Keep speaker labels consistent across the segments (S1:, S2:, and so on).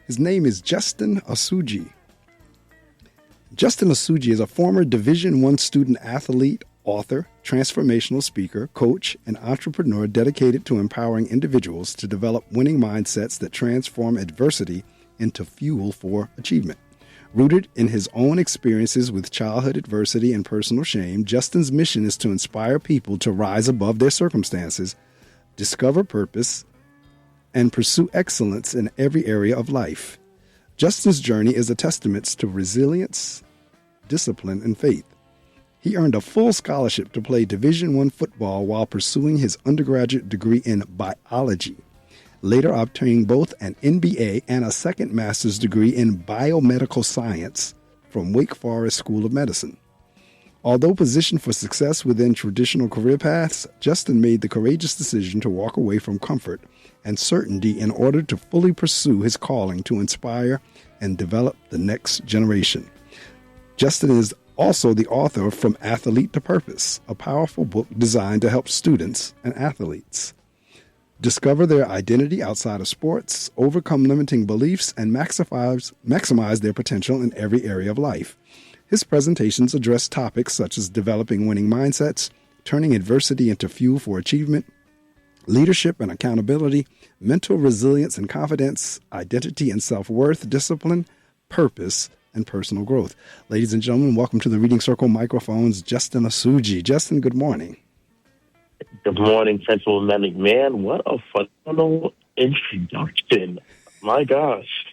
S1: His name is Justin Osuji. Justin Osuji is a former Division I student athlete, author, transformational speaker, coach, and entrepreneur dedicated to empowering individuals to develop winning mindsets that transform adversity into fuel for achievement. Rooted in his own experiences with childhood adversity and personal shame, Justin's mission is to inspire people to rise above their circumstances, discover purpose, and pursue excellence in every area of life. Justin's journey is a testament to resilience, discipline, and faith. He earned a full scholarship to play Division I football while pursuing his undergraduate degree in biology, later obtaining both an MBA and a second master's degree in Biomedical Science from Wake Forest School of Medicine. Although positioned for success within traditional career paths, Justin made the courageous decision to walk away from comfort and certainty in order to fully pursue his calling to inspire and develop the next generation. Justin is also the author of From Athlete to Purpose, a powerful book designed to help students and athletes discover their identity outside of sports, overcome limiting beliefs, and maximize their potential in every area of life. His presentations address topics such as developing winning mindsets, turning adversity into fuel for achievement, leadership and accountability, mental resilience and confidence, identity and self-worth, discipline, purpose, and personal growth. Ladies and gentlemen, welcome to the Reading Circle microphones, Justin Osuji. Justin, good morning.
S2: Good morning, Principal Medley. Man, what a phenomenal introduction. My gosh.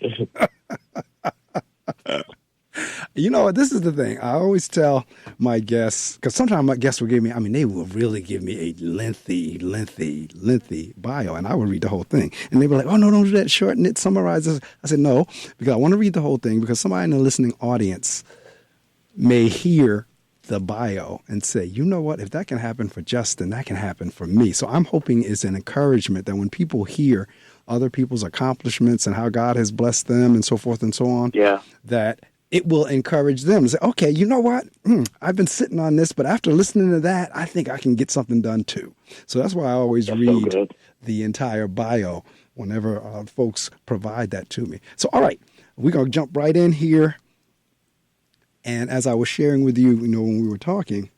S1: You know, this is the thing. I always tell my guests, because sometimes my guests will give me, they will really give me a lengthy bio, and I would read the whole thing. And they were like, oh, no, don't do that, shorten it, summarize it. I said, no, because I want to read the whole thing, because somebody in the listening audience may hear the bio and say, you know what, if that can happen for Justin, that can happen for me. So I'm hoping it's an encouragement that when people hear other people's accomplishments and how God has blessed them and so forth and so on, that it will encourage them to say, okay, you know what? I've been sitting on this, but after listening to that, I think I can get something done too. So that's why I always read the entire bio whenever folks provide that to me. So, all right, we're going to jump right in here. And as I was sharing with you, when we were talking,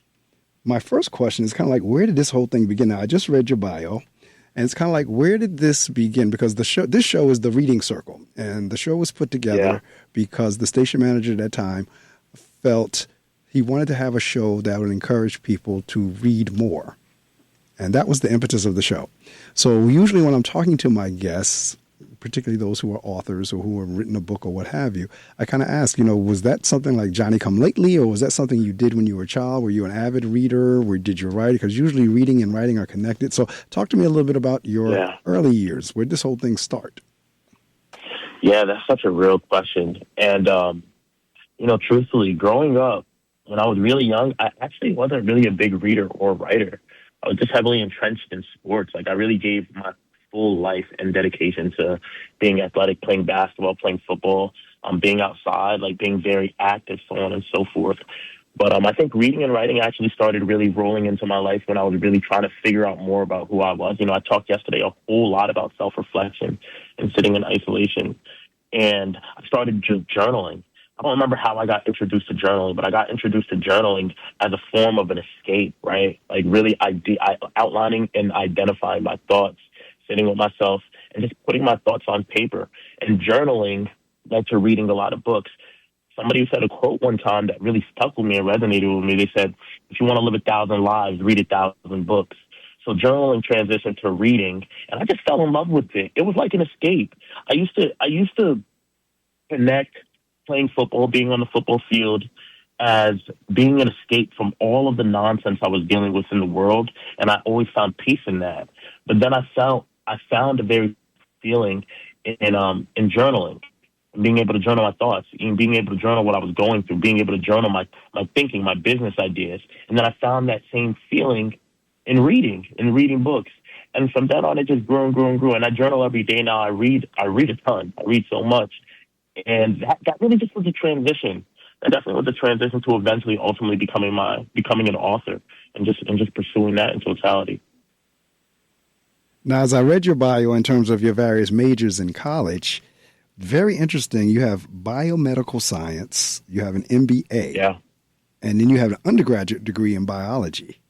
S1: my first question is kind of like, where did this whole thing begin? Now, I just read your bio. And it's kind of like, where did this begin? Because this show is the Reading Circle. And the show was put together because the station manager at that time felt he wanted to have a show that would encourage people to read more. And that was the impetus of the show. So usually when I'm talking to my guests, particularly those who are authors or who have written a book or what have you, I kind of ask, was that something like Johnny come lately, or was that something you did when you were a child? Were you an avid reader? Or did you write? Because usually reading and writing are connected. So talk to me a little bit about your early years. Where did this whole thing start?
S2: Yeah, that's such a real question. And, truthfully, growing up, when I was really young, I actually wasn't really a big reader or writer. I was just heavily entrenched in sports. Like, I really gave my full life and dedication to being athletic, playing basketball, playing football, being outside, like being very active, so on and so forth. But I think reading and writing actually started really rolling into my life when I was really trying to figure out more about who I was. I talked yesterday a whole lot about self-reflection and sitting in isolation. And I started journaling. I don't remember how I got introduced to journaling, but I got introduced to journaling as a form of an escape, right? Like really outlining and identifying my thoughts, sitting with myself and just putting my thoughts on paper. And journaling led to reading a lot of books. Somebody said a quote one time that really stuck with me and resonated with me. They said, if you want to live 1,000 lives, read 1,000 books. So journaling transitioned to reading, and I just fell in love with it. It was like an escape. I used to connect playing football, being on the football field, as being an escape from all of the nonsense I was dealing with in the world, and I always found peace in that. But then I found a very feeling in journaling, being able to journal my thoughts, being able to journal what I was going through, being able to journal my thinking, my business ideas. And then I found that same feeling in reading books. And from then on, it just grew and grew and grew. And I journal every day now. I read a ton. I read so much. And that really just was a transition. That definitely was a transition to eventually, ultimately becoming an author and just pursuing that in totality.
S1: Now, as I read your bio in terms of your various majors in college, very interesting. You have biomedical science, you have an MBA,
S2: Yeah.
S1: and then you have an undergraduate degree in biology.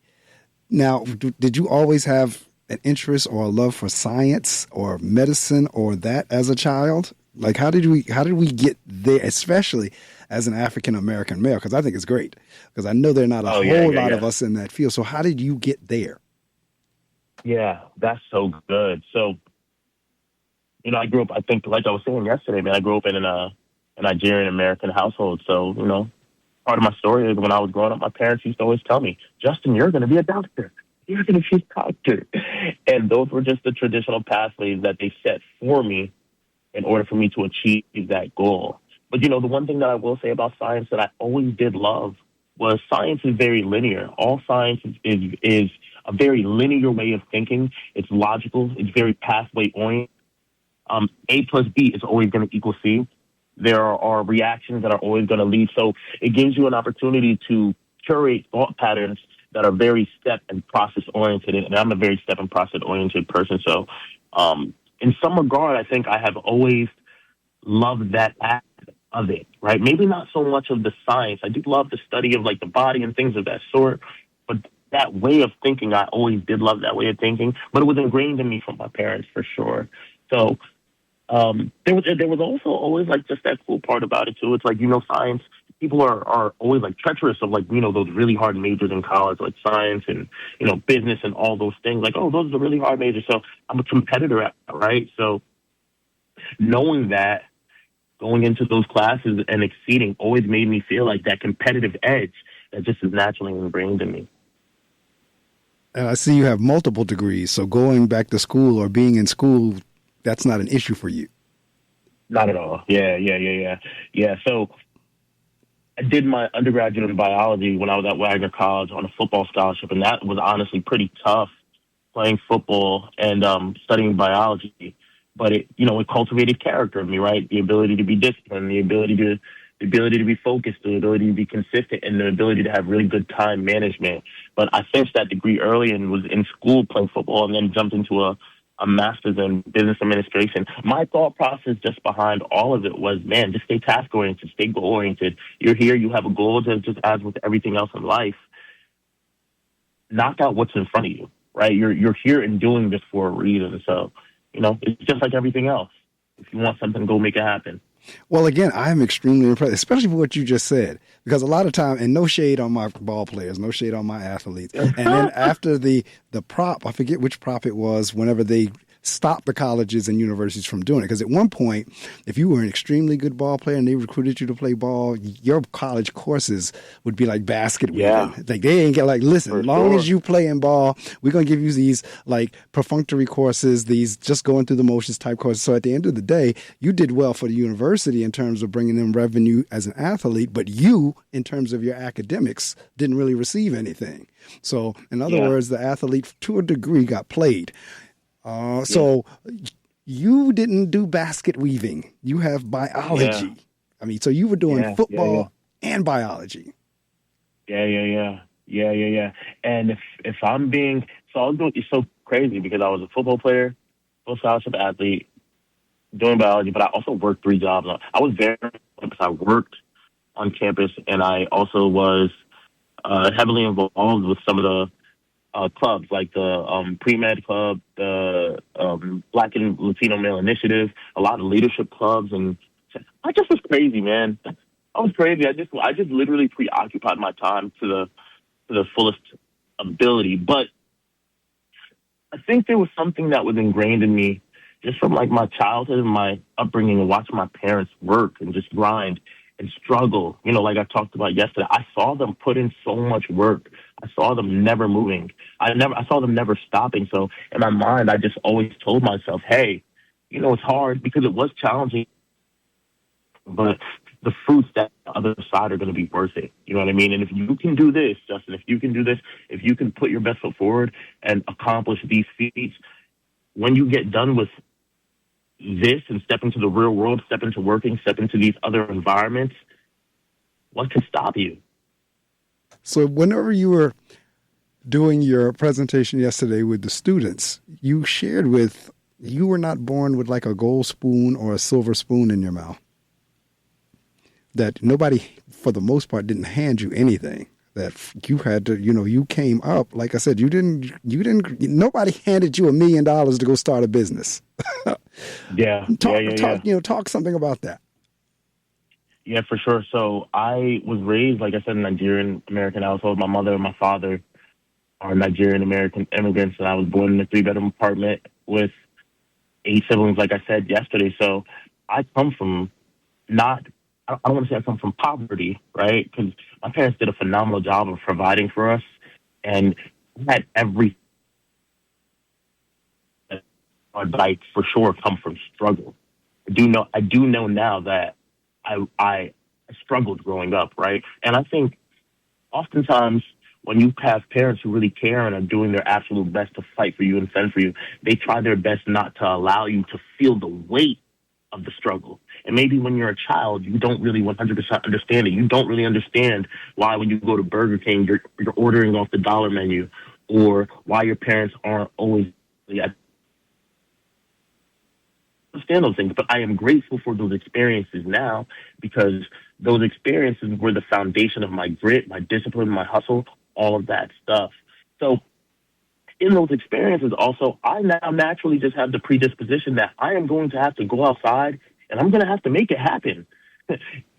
S1: Now, did you always have an interest or a love for science or medicine or that as a child? Like, how did we get there, especially as an African American male? Because I think it's great. Because I know there are not a
S2: Oh, yeah,
S1: whole
S2: yeah,
S1: lot of
S2: yeah.
S1: us in that field. So how did you get there?
S2: Yeah, that's so good. So, I grew up, I think, like I was saying yesterday, man, I grew up in a Nigerian American household. So, part of my story is when I was growing up, my parents used to always tell me, Justin, you're going to be a doctor. You're going to be a doctor. And those were just the traditional pathways that they set for me in order for me to achieve that goal. But, the one thing that I will say about science that I always did love was science is very linear. All science is a very linear way of thinking. It's logical. It's very pathway oriented. A plus B is always going to equal C. There are reactions that are always going to lead. So it gives you an opportunity to curate thought patterns that are very step and process oriented. And I'm a very step and process oriented person. So in some regard, I think I have always loved that aspect of it, right? Maybe not so much of the science. I do love the study of like the body and things of that sort. But that way of thinking, I always did love that way of thinking. But it was ingrained in me from my parents for sure. So there was also always like just that cool part about it too. It's like science. People are always like treacherous of like those really hard majors in college, like science and business and all those things. Like, oh, those are the really hard majors. So I'm a competitor at that, right? So knowing that, going into those classes and exceeding always made me feel like that competitive edge that just is naturally ingrained in me.
S1: And I see you have multiple degrees. So going back to school or being in school, that's not an issue for you.
S2: Not at all. Yeah. So I did my undergraduate in biology when I was at Wagner College on a football scholarship, and that was honestly pretty tough playing football and studying biology. But it cultivated character in me, right? The ability to be disciplined, the ability to be focused, the ability to be consistent, and the ability to have really good time management. But I finished that degree early and was in school playing football, and then jumped into a master's in business administration. My thought process just behind all of it was, man, just stay task oriented, stay goal oriented. You're here, you have a goal, just as with everything else in life. Knock out what's in front of you, right? You're here and doing this for a reason. So, it's just like everything else. If you want something, go make it happen.
S1: Well, again, I'm extremely impressed, especially for what you just said, because a lot of time, and no shade on my ball players, no shade on my athletes. And then after the prop, I forget which prop it was, whenever they stopped the colleges and universities from doing it. Because at one point, if you were an extremely good ball player and they recruited you to play ball, your college courses would be like basket weaving.
S2: Yeah.
S1: Like they ain't get like, listen,
S2: For
S1: as long
S2: sure.
S1: as you play in ball, we're going to give you these like perfunctory courses, these just going through the motions type courses. So at the end of the day, you did well for the university in terms of bringing in revenue as an athlete, but you, in terms of your academics, didn't really receive anything. So in other words, the athlete to a degree got played. So you didn't do basket weaving. You have biology.
S2: Yeah.
S1: I mean, so you were doing football
S2: Yeah.
S1: and biology.
S2: Yeah. And if I'm being, so I was doing, it's so crazy because I was a football player, full scholarship athlete, doing biology, but I also worked 3 jobs. I was very, because I worked on campus and I also was heavily involved with some of the clubs, like the pre-med club, the Black and Latino Male Initiative, a lot of leadership clubs, and I just was crazy, man. I was crazy. I just literally preoccupied my time to the fullest ability. But I think there was something that was ingrained in me just from like my childhood and my upbringing and watching my parents work and just grind and struggle. Like I talked about yesterday, I saw them put in so much work. I saw them never moving. I saw them never stopping. So in my mind, I just always told myself, hey, it's hard because it was challenging, but the fruits that the other side are going to be worth it. You know what I mean? And if you can do this, Justin, if you can do this, if you can put your best foot forward and accomplish these feats, when you get done with this and step into the real world, step into working, step into these other environments, what can stop you?
S1: So whenever you were doing your presentation yesterday with the students, you shared with you were not born with like a gold spoon or a silver spoon in your mouth. That nobody, for the most part, didn't hand you anything. That you had to, you came up, like I said, nobody handed you $1 million to go start a business. Talk something about that.
S2: Yeah, for sure. So I was raised, like I said, in a Nigerian American household. My mother and my father are Nigerian American immigrants, and I was born in a 3-bedroom apartment with 8 siblings, like I said yesterday. So I come from I don't want to say I come from poverty, right? Because my parents did a phenomenal job of providing for us, and I had everything. But I for sure come from struggle. I do know now that I struggled growing up, right? And I think oftentimes when you have parents who really care and are doing their absolute best to fight for you and fend for you, they try their best not to allow you to feel the weight of the struggle. And maybe when you're a child, you don't really 100% understand it. You don't really understand why when you go to Burger King, you're ordering off the dollar menu, or why your parents aren't always understand those things. But I am grateful for those experiences now, because those experiences were the foundation of my grit, my discipline, my hustle, all of that stuff. So in those experiences also, I now naturally just have the predisposition that I am going to have to go outside and I'm going to have to make it happen.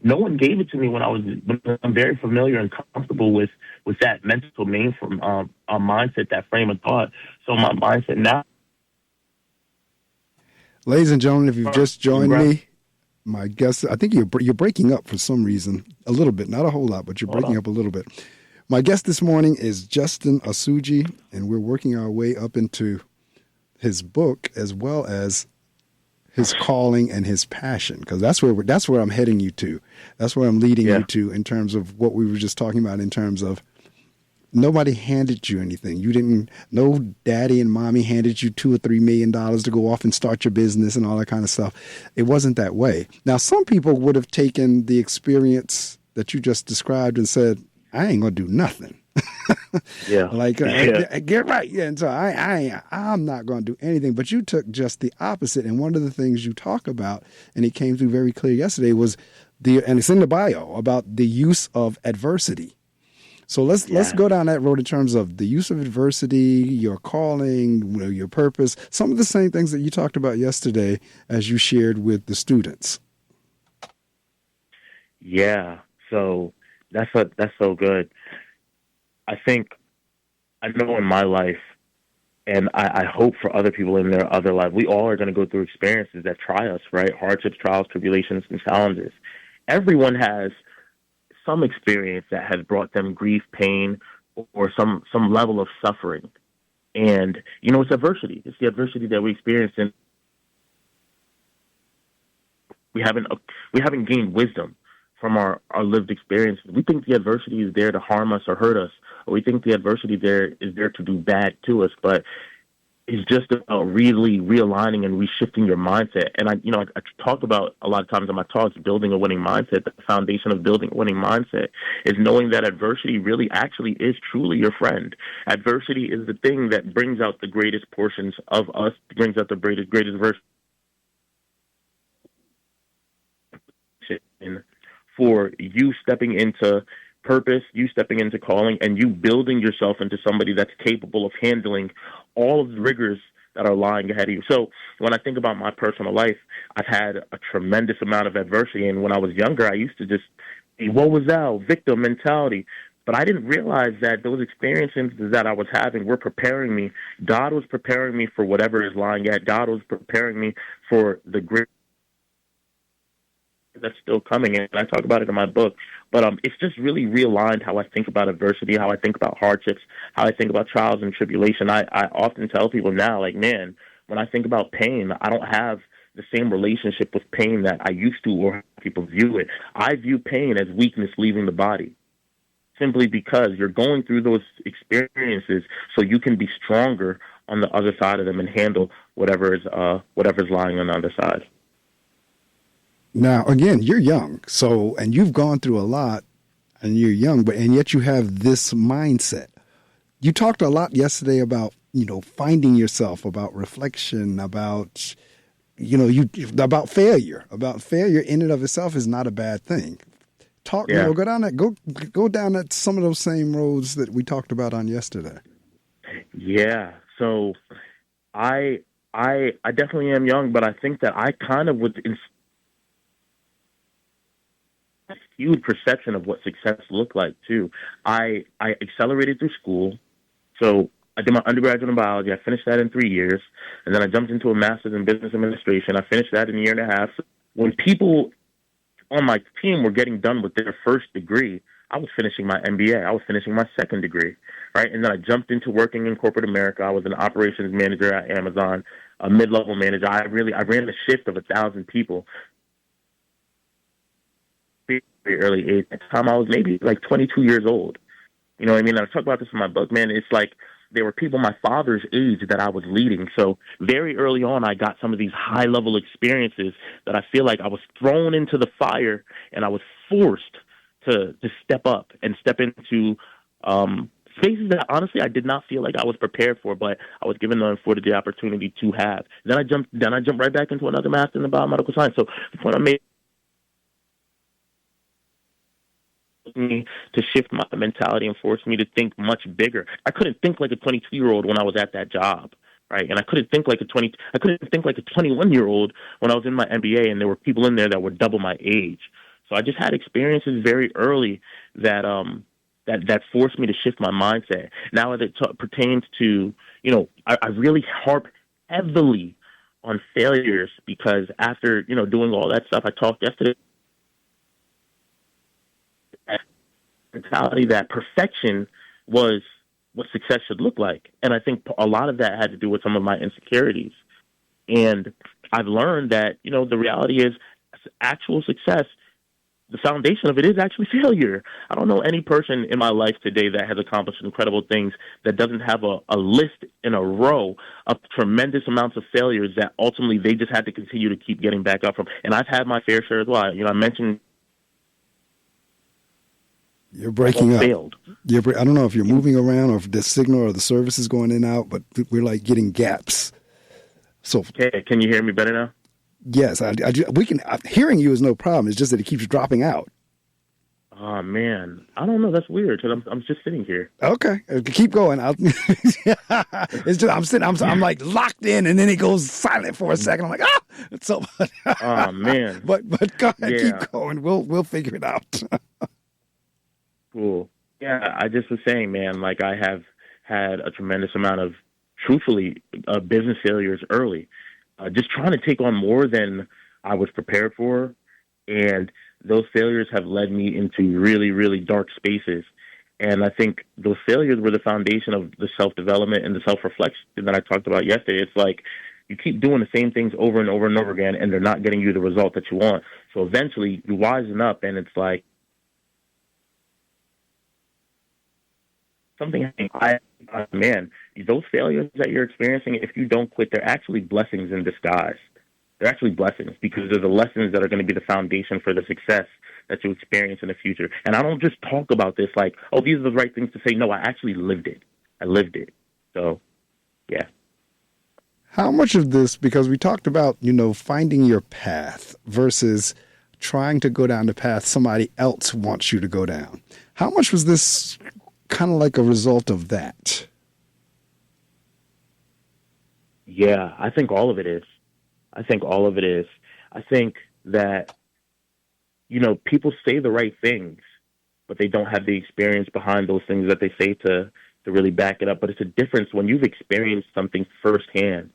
S2: No one gave it to me when I'm very familiar and comfortable with that mental mindset, that frame of thought. So my mindset now.
S1: Ladies and gentlemen, if you've just joined me, my guest, I think you're breaking up for some reason, a little bit, not a whole lot, but you're breaking up a little bit. My guest this morning is Justin Osuji, and we're working our way up into his book as well as his calling and his passion, because that's where I'm heading you to. That's where I'm leading you to in terms of what we were just talking about, in terms of nobody handed you anything. No daddy and mommy handed you $2 or $3 million to go off and start your business and all that kind of stuff. It wasn't that way. Now, some people would have taken the experience that you just described and said, I ain't going to do nothing. Get right. Yeah. And so I'm not going to do anything. But you took just the opposite. And one of the things you talk about, and it came through very clear yesterday, was and it's in the bio, about the use of adversity. So let's go down that road in terms of the use of adversity, your calling, your purpose, some of the same things that you talked about yesterday as you shared with the students.
S2: Yeah. So that's so good. I know in my life, and I hope for other people in their other life, we all are going to go through experiences that try us, right? Hardships, trials, tribulations, and challenges. Everyone has some experience that has brought them grief, pain, or some level of suffering. And, it's adversity. It's the adversity that we experience, and we haven't gained wisdom from our lived experiences. We think the adversity is there to harm us or hurt us, or we think the adversity is there to do bad to us, but it's just about really realigning and reshifting your mindset. And I talk about a lot of times in my talks, building a winning mindset. The foundation of building a winning mindset is knowing that adversity really actually is truly your friend. Adversity is the thing that brings out the greatest portions of us, brings out the greatest version for you stepping into purpose, you stepping into calling, and you building yourself into somebody that's capable of handling all of the rigors that are lying ahead of you. So when I think about my personal life, I've had a tremendous amount of adversity. And when I was younger, I used to just be, what was that? Victim mentality. But I didn't realize that those experiences that I was having were preparing me. God was preparing me for whatever is lying ahead. God was preparing me for the great that's still coming, and I talk about it in my book. But it's just really realigned how I think about adversity, how I think about hardships, how I think about trials and tribulation. I often tell people now, like, man, when I think about pain, I don't have the same relationship with pain that I used to, or how people view it. I view pain as weakness leaving the body, simply because you're going through those experiences so you can be stronger on the other side of them and handle whatever's lying on the other side.
S1: Now, again, you're young, and you've gone through a lot, and you're young, and yet you have this mindset. You talked a lot yesterday about finding yourself, about reflection, about, about failure. About failure in and of itself is not a bad thing. Talk,
S2: Yeah.
S1: go down that some of those same roads that we talked about on yesterday.
S2: Yeah. So I definitely am young, but I think that I kind of was in a skewed perception of what success looked like too. I accelerated through school. So I did my undergraduate in biology. I finished that in 3 years. And then I jumped into a master's in business administration. I finished that in a year and a half. When people on my team were getting done with their first degree, I was finishing my MBA. I was finishing my second degree, right? And then I jumped into working in corporate America. I was an operations manager at Amazon, a mid-level manager. I ran a shift of 1,000 people very early age. At the time, I was maybe like 22 years old. You know what I mean? I talk about this in my book, man. It's like there were people my father's age that I was leading. So very early on, I got some of these high-level experiences that I feel like I was thrown into the fire and I was forced to step up and step into spaces that honestly I did not feel like I was prepared for, but I was given and afforded the opportunity to have. Then I jumped right back into another master in the biomedical science. So the point I made me to shift my mentality and force me to think much bigger. I couldn't think like a 22-year-old when I was at that job, right? And I couldn't think like a 21-year-old when I was in my MBA, and there were people in there that were double my age. So I just had experiences very early that that forced me to shift my mindset. Now, as it pertains to, I really harp heavily on failures because after, doing all that stuff, I talked yesterday mentality that perfection was what success should look like. And I think a lot of that had to do with some of my insecurities. And I've learned that, the reality is actual success, the foundation of it is actually failure. I don't know any person in my life today that has accomplished incredible things that doesn't have a list in a row of tremendous amounts of failures that ultimately they just had to continue to keep getting back up from. And I've had my fair share as well. I mentioned
S1: you're breaking up.
S2: Failed.
S1: I don't know if you're moving around or if the signal or the service is going in and out, but we're like getting gaps. So,
S2: okay, can you hear me better now?
S1: Yes, we can. Hearing you is no problem. It's just that it keeps dropping out.
S2: Oh man, I don't know. That's weird because I'm just sitting here.
S1: Okay, keep going. It's just I'm like locked in, and then it goes silent for a second. I'm like, so.
S2: Oh man.
S1: But go ahead, keep going. We'll figure it out.
S2: Cool. Yeah, I just was saying, man. Like I have had a tremendous amount of, truthfully, business failures early. Just trying to take on more than I was prepared for. And those failures have led me into really, really dark spaces. And I think those failures were the foundation of the self-development and the self-reflection that I talked about yesterday. It's like you keep doing the same things over and over and over again, and they're not getting you the result that you want. So eventually you wisen up, and it's like something, man, those failures that you're experiencing, if you don't quit, they're actually blessings in disguise. They're actually blessings because they're the lessons that are going to be the foundation for the success that you experience in the future. And I don't just talk about this like, oh, these are the right things to say. No, I actually lived it. I lived it. So, yeah.
S1: How much of this, because we talked about, finding your path versus trying to go down the path somebody else wants you to go down. How much was this kind of like a result of that?
S2: Yeah, I think all of it is. I think that, people say the right things, but they don't have the experience behind those things that they say to really back it up. But it's a difference when you've experienced something firsthand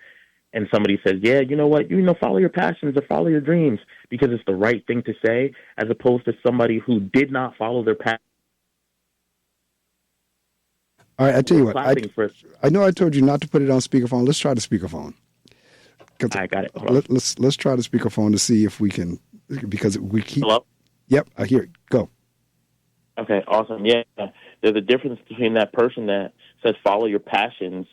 S2: and somebody says, yeah, you know what, follow your passions or follow your dreams because it's the right thing to say, as opposed to somebody who did not follow their passion.
S1: All right, I tell you what, I know I told you not to put it on speakerphone. Let's try the speakerphone.
S2: I got it.
S1: Let's try the speakerphone to see if we can, because we keep.
S2: Hello?
S1: Yep, I hear it. Go.
S2: Okay, awesome. Yeah, there's a difference between that person that says follow your passions,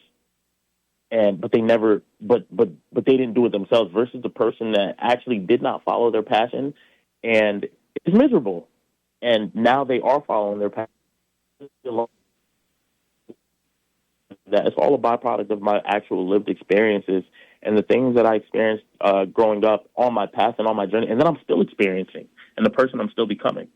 S2: but they never, but they didn't do it themselves, versus the person that actually did not follow their passion and is miserable, and now they are following their passion. that it's all a byproduct of my actual lived experiences and the things that I experienced growing up on my path and on my journey, and that I'm still experiencing, and the person I'm still becoming.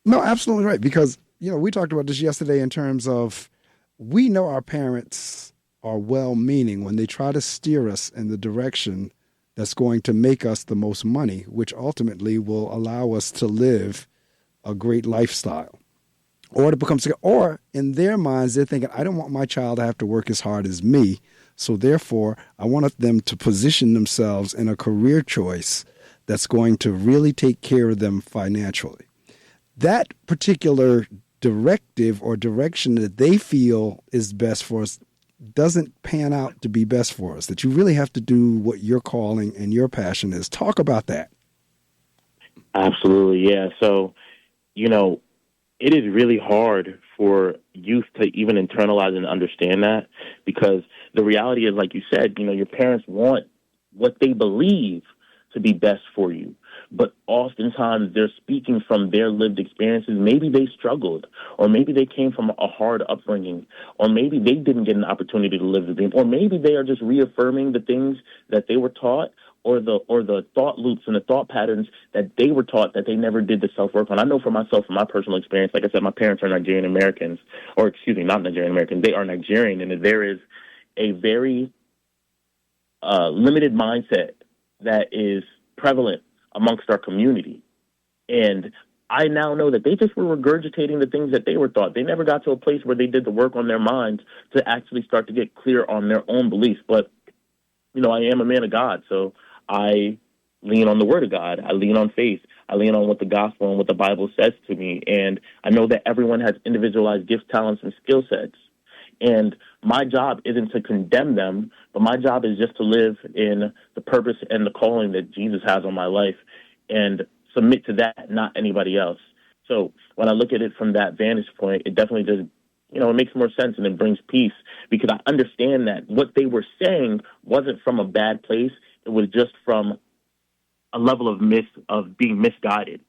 S1: No, absolutely right. Because, we talked about this yesterday in terms of we know our parents are well-meaning when they try to steer us in the direction that's going to make us the most money, which ultimately will allow us to live a great lifestyle. Or to become sick, or in their minds, they're thinking, I don't want my child to have to work as hard as me. So therefore, I want them to position themselves in a career choice that's going to really take care of them financially. That particular directive or direction that they feel is best for us doesn't pan out to be best for us, that you really have to do what your calling and your passion is. Talk about that.
S2: Absolutely, yeah. So, it is really hard for youth to even internalize and understand that, because the reality is, like you said, your parents want what they believe to be best for you. But oftentimes they're speaking from their lived experiences. Maybe they struggled, or maybe they came from a hard upbringing, or maybe they didn't get an opportunity to live the dream, or maybe they are just reaffirming the things that they were taught, or the thought loops and the thought patterns that they were taught that they never did the self-work on. I know for myself, from my personal experience, like I said, my parents are Nigerian Americans, or excuse me, not Nigerian Americans. They are Nigerian, and there is a very limited mindset that is prevalent amongst our community. And I now know that they just were regurgitating the things that they were taught. They never got to a place where they did the work on their minds to actually start to get clear on their own beliefs. But, I am a man of God, so I lean on the word of God. I lean on faith. I lean on what the gospel and what the Bible says to me. And I know that everyone has individualized gifts, talents, and skill sets. And my job isn't to condemn them, but my job is just to live in the purpose and the calling that Jesus has on my life and submit to that, not anybody else. So when I look at it from that vantage point, it definitely does, it makes more sense, and it brings peace, because I understand that what they were saying wasn't from a bad place. It was just from a level of being misguided.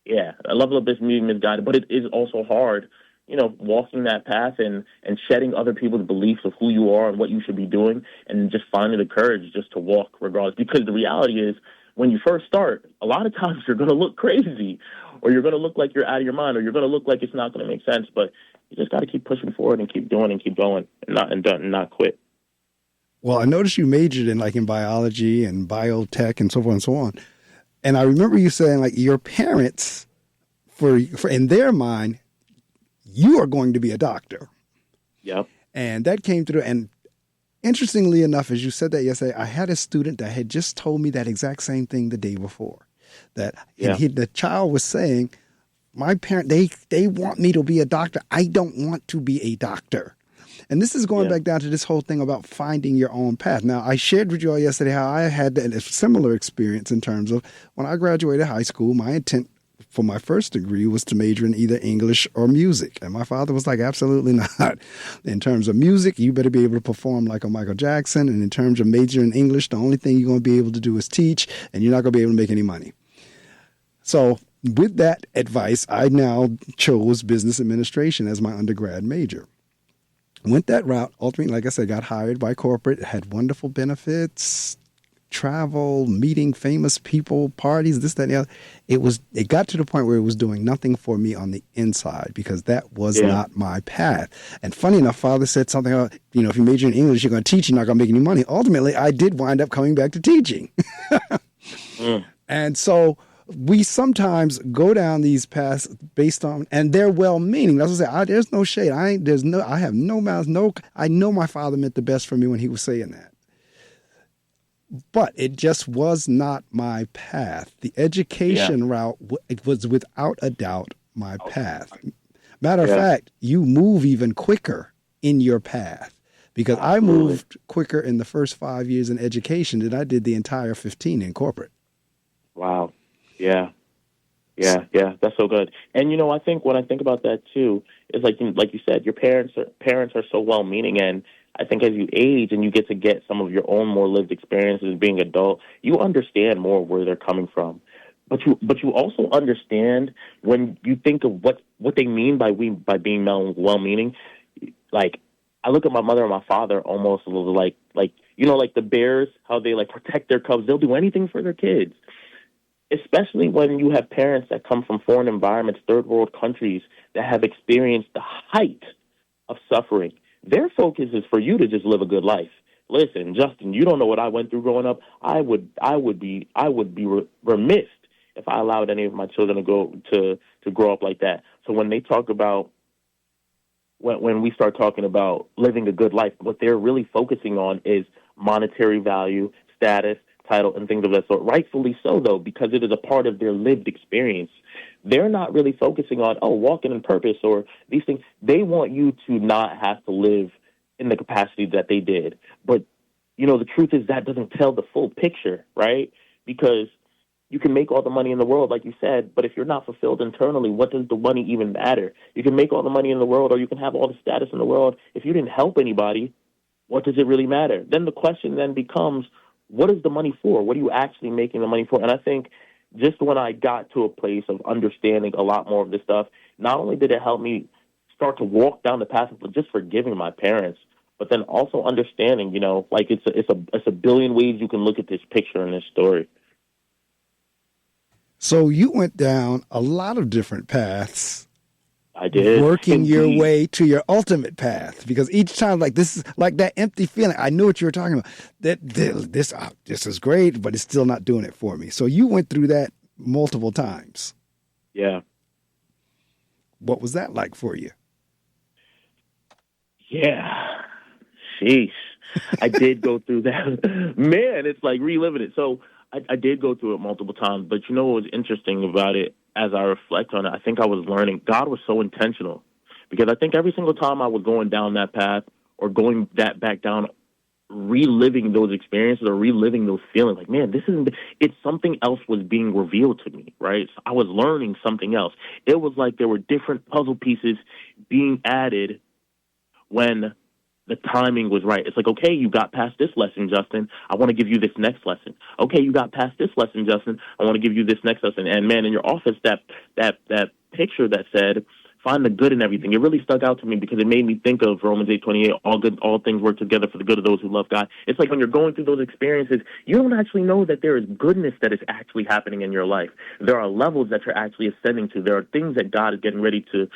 S2: Yeah, a level of being misguided, but it is also hard, walking that path and shedding other people's beliefs of who you are and what you should be doing, and just finding the courage just to walk regardless. Because the reality is, when you first start, a lot of times you're going to look crazy, or you're going to look like you're out of your mind, or you're going to look like it's not going to make sense. But you just got to keep pushing forward and keep doing and keep going, and not quit.
S1: Well, I noticed you majored in biology and biotech and so forth and so on. And I remember you saying your parents, for in their mind, you are going to be a doctor.
S2: Yep.
S1: And that came through. And interestingly enough, as you said that yesterday, I had a student that had just told me that exact same thing the day before. That the child was saying, my parent, they want me to be a doctor. I don't want to be a doctor. And this is going back down to this whole thing about finding your own path. Now, I shared with you all yesterday how I had a similar experience in terms of when I graduated high school, my intent for my first degree was to major in either English or music. And my father was like, absolutely not. In terms of music, you better be able to perform like a Michael Jackson. And in terms of majoring in English, the only thing you're going to be able to do is teach, and you're not going to be able to make any money. So with that advice, I now chose business administration as my undergrad major. Went that route. Ultimately, like I said, got hired by corporate, had wonderful benefits, travel, meeting famous people, parties, this, that, and the other. It got to the point where it was doing nothing for me on the inside, because that was not my path. And funny enough, father said something about, if you major in English, you're going to teach, you're not going to make any money. Ultimately, I did wind up coming back to teaching. And so we sometimes go down these paths based on, and they're well-meaning. That's what I say. There's no shade. I have no mouth. I know my father meant the best for me when he was saying that. But it just was not my path. The education route, it was without a doubt my path. Matter of fact, you move even quicker in your path, because I moved quicker in the first 5 years in education than I did the entire 15 in corporate.
S2: Wow. Yeah. That's so good. And I think when I think about that too, is like you said, your parents are so well-meaning, and I think as you age and you get some of your own more lived experiences being adult, you understand more where they're coming from. But you also understand when you think of what they mean by being well-meaning. Like, I look at my mother and my father almost a little like like the bears, how they like protect their cubs. They'll do anything for their kids, especially when you have parents that come from foreign environments, third world countries that have experienced the height of suffering. Their focus is for you to just live a good life. Listen, Justin, you don't know what I went through growing up. I would be remiss if I allowed any of my children to grow up like that. So when they talk about when we start talking about living a good life, what they're really focusing on is monetary value, status, title, and things of that sort. Rightfully so, though, because it is a part of their lived experience. They're not really focusing on, walking in purpose or these things. They want you to not have to live in the capacity that they did. But, the truth is that doesn't tell the full picture, right? Because you can make all the money in the world, like you said, but if you're not fulfilled internally, what does the money even matter? You can make all the money in the world, or you can have all the status in the world. If you didn't help anybody, what does it really matter? Then the question then becomes, what is the money for? What are you actually making the money for? And I think just when I got to a place of understanding a lot more of this stuff, not only did it help me start to walk down the path of just forgiving my parents, but then also understanding, like it's a billion ways you can look at this picture and this story.
S1: So you went down a lot of different paths.
S2: I did.
S1: Working your way to your ultimate path, because each time, like this is like that empty feeling. I knew what you were talking about. This is great, but it's still not doing it for me. So you went through that multiple times.
S2: Yeah.
S1: What was that like for you?
S2: Yeah. Sheesh. I did go through that. Man, it's like reliving it. So I did go through it multiple times, but what was interesting about it as I reflect on it, I think I was learning God was so intentional, because I think every single time I was going down that path or going that back down, reliving those experiences or reliving those feelings, like, man, it's something else was being revealed to me, right? So I was learning something else. It was like there were different puzzle pieces being added when the timing was right. It's like, okay, you got past this lesson, Justin. I want to give you this next lesson. Okay, you got past this lesson, Justin. I want to give you this next lesson. And man, in your office, that picture that said, find the good in everything, it really stuck out to me, because it made me think of Romans 8:28, all things work together for the good of those who love God. It's like when you're going through those experiences, you don't actually know that there is goodness that is actually happening in your life. There are levels that you're actually ascending to. There are things that God is getting ready to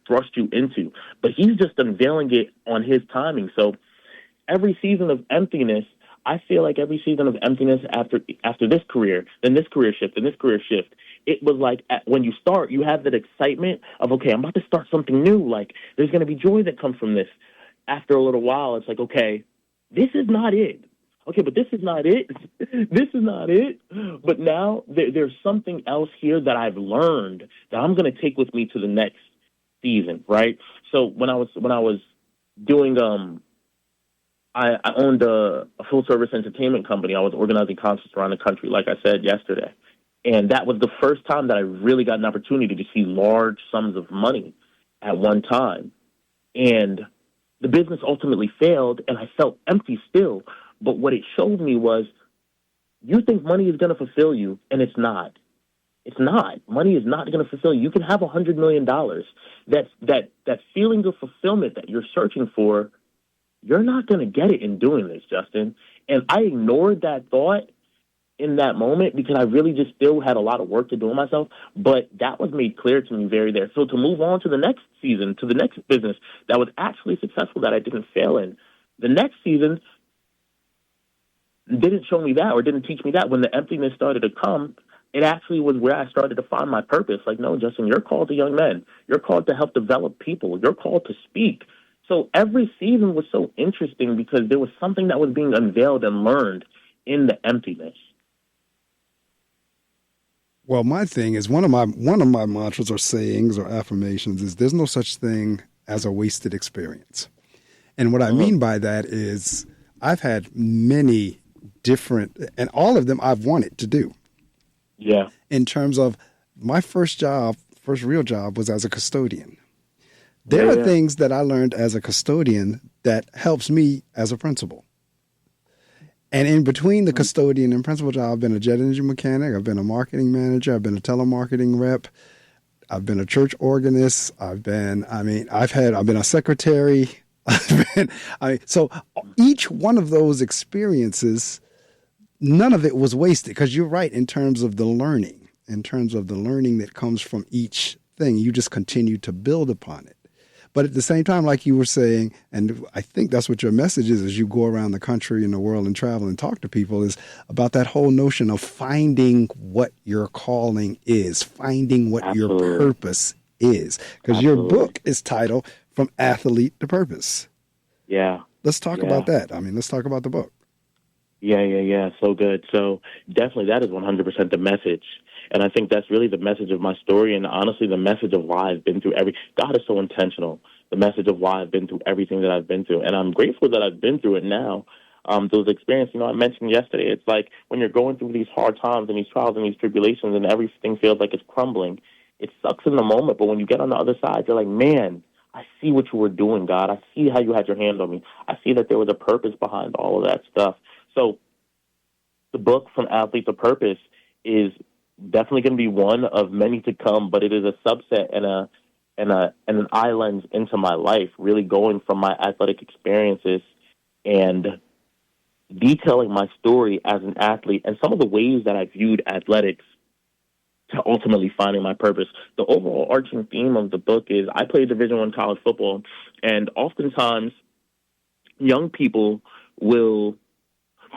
S2: thrust you into. But he's just unveiling it on his timing. So every season of emptiness, I feel like every season of emptiness after this career, then this career shift, and this career shift, it was like when you start, you have that excitement of, okay, I'm about to start something new. Like, there's going to be joy that comes from this. After a little while, it's like, okay, this is not it. Okay, but this is not it. This is not it. But now there's something else here that I've learned that I'm going to take with me to the next season, right? So when I was doing I owned a full-service entertainment company. I was organizing concerts around the country, like I said yesterday. And that was the first time that I really got an opportunity to see large sums of money at one time. And the business ultimately failed, and I felt empty still. But what it showed me was, you think money is going to fulfill you, and it's not. It's not. Money is not going to fulfill you. You can have $100 million. That feeling of fulfillment that you're searching for, you're not going to get it in doing this, Justin. And I ignored that thought in that moment, because I really just still had a lot of work to do on myself. But that was made clear to me very there. So to move on to the next season, to the next business that was actually successful, that I didn't fail in, the next season didn't show me that, or didn't teach me that. When the emptiness started to come, it actually was where I started to find my purpose. Like, no, Justin, you're called to young men. You're called to help develop people. You're called to speak. So every season was so interesting, because there was something that was being unveiled and learned in the emptiness.
S1: Well, my thing is, one of my mantras or sayings or affirmations is, there's no such thing as a wasted experience. And what I mean by that is, I've had many different, and all of them I've wanted to do.
S2: Yeah.
S1: In terms of my first real job was as a custodian. There are things that I learned as a custodian that helps me as a principal. And in between the custodian and principal job, I've been a jet engine mechanic, I've been a marketing manager, I've been a telemarketing rep, I've been a church organist, I've been a secretary, So each one of those experiences, none of it was wasted, because you're right in terms of the learning, that comes from each thing. You just continue to build upon it. But at the same time, like you were saying, and I think that's what your message is as you go around the country and the world and travel and talk to people, is about that whole notion of finding what your calling is, finding what your purpose is. Because your book is titled From Athlete to Purpose.
S2: Yeah.
S1: Let's talk about that. Let's talk about the book.
S2: Yeah. So good. So definitely that is 100% the message. And I think that's really the message of my story, and honestly the message of why I've been through God is so intentional, the message of why I've been through everything that I've been through. And I'm grateful that I've been through it now. Those experiences, I mentioned yesterday, it's like when you're going through these hard times and these trials and these tribulations and everything feels like it's crumbling, it sucks in the moment. But when you get on the other side, you're like, man, I see what you were doing, God. I see how you had your hand on me. I see that there was a purpose behind all of that stuff. So the book From Athlete to Purpose is definitely going to be one of many to come, but it is a subset and an eye lens into my life, really going from my athletic experiences and detailing my story as an athlete and some of the ways that I viewed athletics to ultimately finding my purpose. The overall arching theme of the book is I played Division I college football, and oftentimes young people will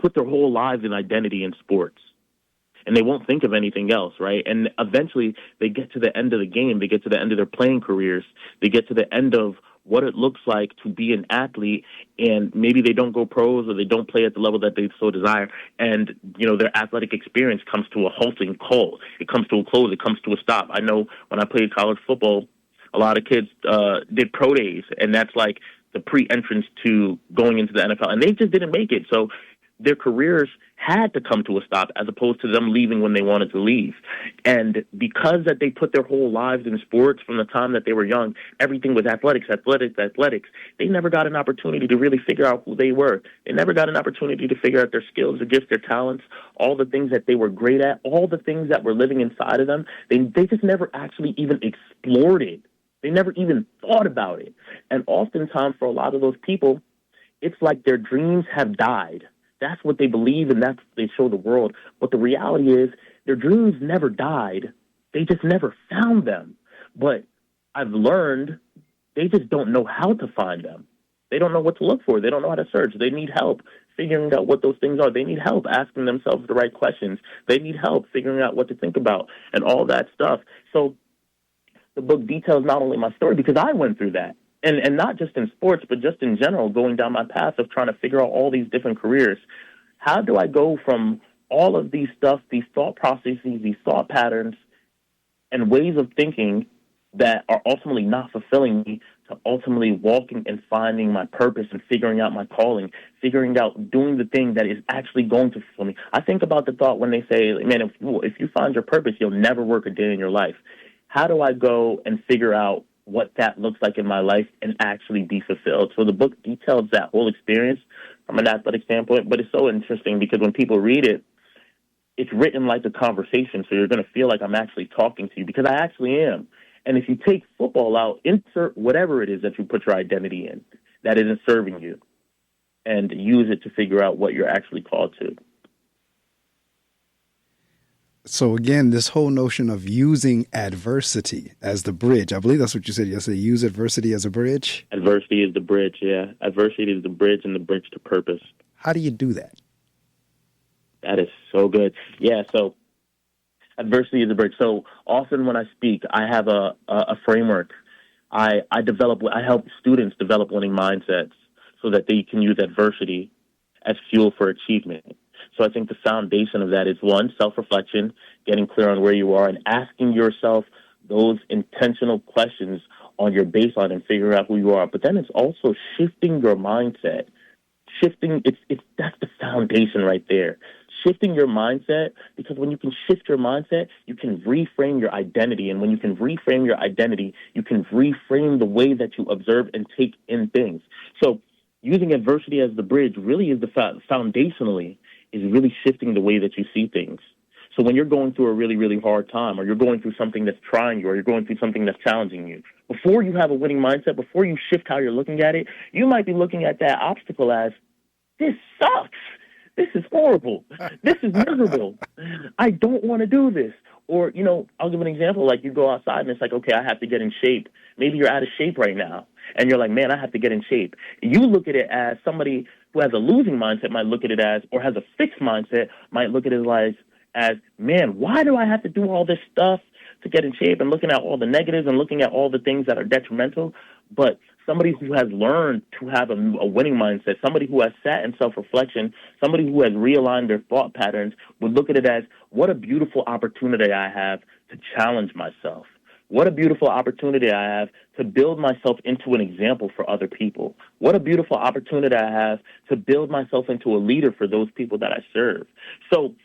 S2: put their whole lives in identity in sports, and they won't think of anything else, right? And eventually they get to the end of the game. They get to the end of their playing careers. They get to the end of what it looks like to be an athlete, and maybe they don't go pros or they don't play at the level that they so desire. And, their athletic experience comes to a halting call. It comes to a close. It comes to a stop. I know when I played college football, a lot of kids did pro days, and that's like the pre-entrance to going into the NFL, and they just didn't make it. So their careers had to come to a stop as opposed to them leaving when they wanted to leave. And because that they put their whole lives in sports from the time that they were young, everything was athletics. They never got an opportunity to really figure out who they were. They never got an opportunity to figure out their skills, their gifts, their talents, all the things that they were great at, all the things that were living inside of them. They just never actually even explored it. They never even thought about it. And oftentimes for a lot of those people, it's like their dreams have died. That's what they believe, and that's what they show the world. But the reality is their dreams never died. They just never found them. But I've learned they just don't know how to find them. They don't know what to look for. They don't know how to search. They need help figuring out what those things are. They need help asking themselves the right questions. They need help figuring out what to think about and all that stuff. So the book details not only my story, because I went through that. And not just in sports, but just in general, going down my path of trying to figure out all these different careers. How do I go from all of these stuff, these thought processes, these thought patterns, and ways of thinking that are ultimately not fulfilling me, to ultimately walking and finding my purpose and figuring out my calling, figuring out doing the thing that is actually going to fulfill me? I think about the thought when they say, man, if you find your purpose, you'll never work a day in your life. How do I go and figure out what that looks like in my life and actually be fulfilled? So the book details that whole experience from an athletic standpoint, but it's so interesting because when people read it, it's written like a conversation, so you're going to feel like I'm actually talking to you, because I actually am. And if you take football out, insert whatever it is that you put your identity in that isn't serving you, and use it to figure out what you're actually called to.
S1: So again, this whole notion of using adversity as the bridge, I believe that's what you said yesterday, use adversity as a bridge?
S2: Adversity is the bridge, yeah. Adversity is the bridge and the bridge to purpose.
S1: How do you do that?
S2: That is so good. Yeah, so adversity is the bridge. So often when I speak, I have a framework. I help students develop winning mindsets so that they can use adversity as fuel for achievement. So I think the foundation of that is, one, self-reflection, getting clear on where you are and asking yourself those intentional questions on your baseline and figuring out who you are. But then it's also shifting your mindset. That's the foundation right there. Shifting your mindset, because when you can shift your mindset, you can reframe your identity. And when you can reframe your identity, you can reframe the way that you observe and take in things. So using adversity as the bridge really is foundationally is really shifting the way that you see things. So when you're going through a really, really hard time, or you're going through something that's trying you, or you're going through something that's challenging you, before you have a winning mindset, before you shift how you're looking at it, you might be looking at that obstacle as, this sucks. This is horrible. This is miserable. I don't want to do this. Or, I'll give an example. Like, you go outside and it's like, okay, I have to get in shape. Maybe you're out of shape right now. And you're like, man, I have to get in shape. You look at it as somebody who has a losing mindset might look at it as, or has a fixed mindset might look at it as, man, why do I have to do all this stuff to get in shape, and looking at all the negatives and looking at all the things that are detrimental? But somebody who has learned to have a winning mindset, somebody who has sat in self-reflection, somebody who has realigned their thought patterns would look at it as, what a beautiful opportunity I have to challenge myself. What a beautiful opportunity I have to build myself into an example for other people. What a beautiful opportunity I have to build myself into a leader for those people that I serve. So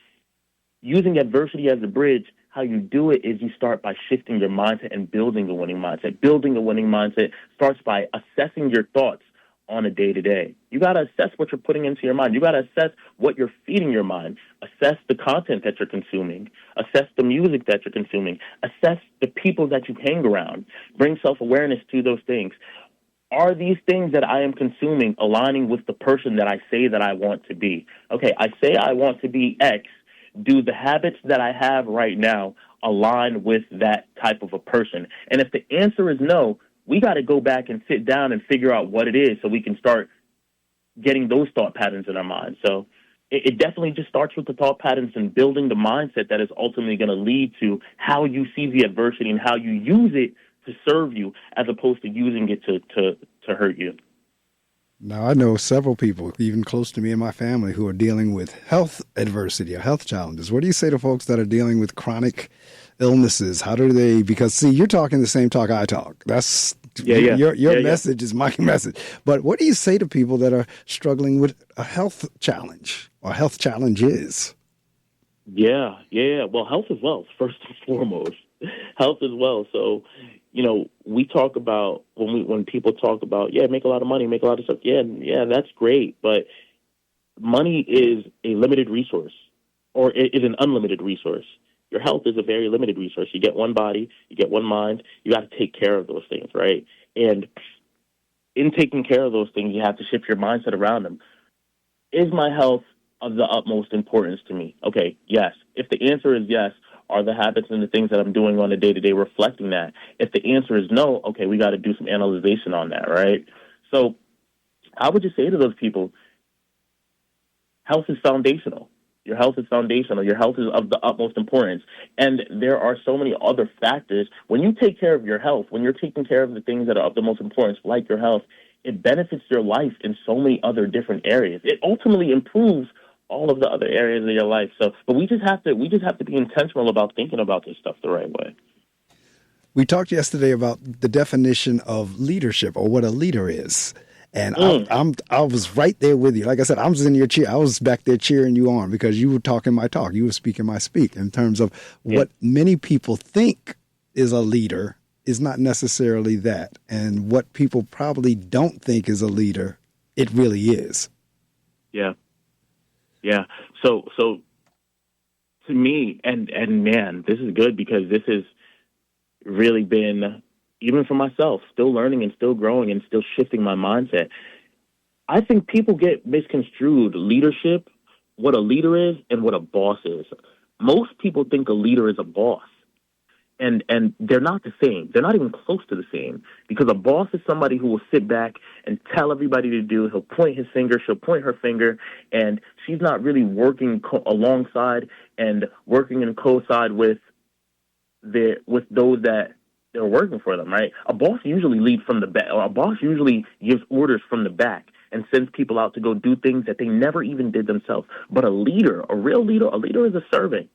S2: using adversity as a bridge, how you do it is you start by shifting your mindset and building a winning mindset. Building a winning mindset starts by assessing your thoughts on a day-to-day. You got to assess what you're putting into your mind. You got to assess what you're feeding your mind. Assess the content that you're consuming. Assess the music that you're consuming. Assess the people that you hang around. Bring self-awareness to those things. Are these things that I am consuming aligning with the person that I say that I want to be? Okay, I say I want to be X. Do the habits that I have right now align with that type of a person? And if the answer is no, we got to go back and sit down and figure out what it is so we can start getting those thought patterns in our mind. So it definitely just starts with the thought patterns and building the mindset that is ultimately going to lead to how you see the adversity and how you use it to serve you, as opposed to using it to hurt you.
S1: Now, I know several people, even close to me and my family, who are dealing with health adversity or health challenges. What do you say to folks that are dealing with chronic illnesses? How do they, because see, you're talking the same talk I talk. That's your message is my message. But what do you say to people that are struggling with a health challenge or health challenges?
S2: Yeah. Well, health is wealth, first and foremost. Health is wealth. So, we talk about, when people talk about, make a lot of money, make a lot of stuff. Yeah, that's great. But money is a limited resource, or it is an unlimited resource. Your health is a very limited resource. You get one body, you get one mind. You got to take care of those things, right? And in taking care of those things, you have to shift your mindset around them. Is my health of the utmost importance to me? Okay, yes. If the answer is yes, are the habits and the things that I'm doing on a day-to-day reflecting that? If the answer is no, okay, we got to do some analyzation on that, right? So I would just say to those people, health is foundational. Your health is foundational. Your health is of the utmost importance. And there are so many other factors. When you take care of your health, when you're taking care of the things that are of the most importance, like your health, it benefits your life in so many other different areas. It ultimately improves all of the other areas of your life. So, but we just have to be intentional about thinking about this stuff the right way.
S1: We talked yesterday about the definition of leadership, or what a leader is. And I was right there with you. Like I said, I was in your chair. I was back there cheering you on because you were talking my talk. You were speaking my speak, in terms of what many people think is a leader is not necessarily that. And what people probably don't think is a leader, it really is.
S2: Yeah. So to me, and man, this is good, because this has really been, even for myself, still learning and still growing and still shifting my mindset. I think people get misconstrued leadership, what a leader is and what a boss is. Most people think a leader is a boss. And they're not the same. They're not even close to the same, because a boss is somebody who will sit back and tell everybody to do. He'll point his finger, she'll point her finger, and she's not really working alongside and working in co-side with those that they're working for them, right? A boss usually leads from the back, or a boss usually gives orders from the back and sends people out to go do things that they never even did themselves. But a leader, a real leader, a leader is a servant.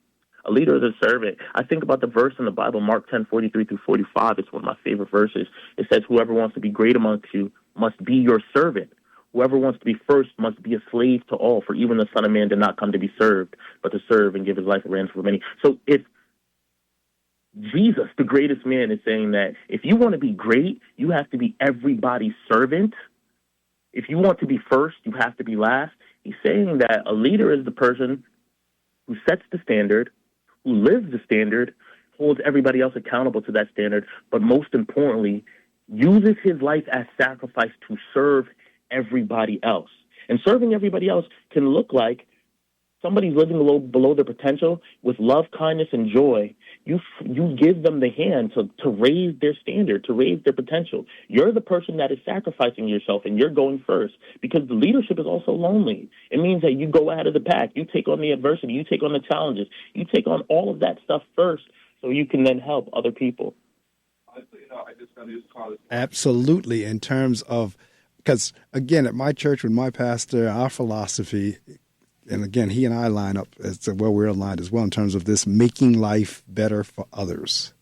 S2: A leader is a servant. I think about the verse in the Bible, Mark 10:43-45. It's one of my favorite verses. It says, whoever wants to be great amongst you must be your servant. Whoever wants to be first must be a slave to all. For even the Son of Man did not come to be served, but to serve and give his life a ransom for many. So if Jesus, the greatest man, is saying that if you want to be great, you have to be everybody's servant. If you want to be first, you have to be last. He's saying that a leader is the person who sets the standard, who lives the standard, holds everybody else accountable to that standard, but most importantly, uses his life as sacrifice to serve everybody else. And serving everybody else can look like somebody's living below their potential with love, kindness, and joy. You give them the hand to raise their standard, to raise their potential. You're the person that is sacrificing yourself, and you're going first, because the leadership is also lonely. It means that you go out of the pack. You take on the adversity. You take on the challenges. You take on all of that stuff first so you can then help other people.
S1: Absolutely. In terms of, because again, at my church with my pastor, our philosophy, and again, he and I line up as to where we're aligned as well in terms of this making life better for others.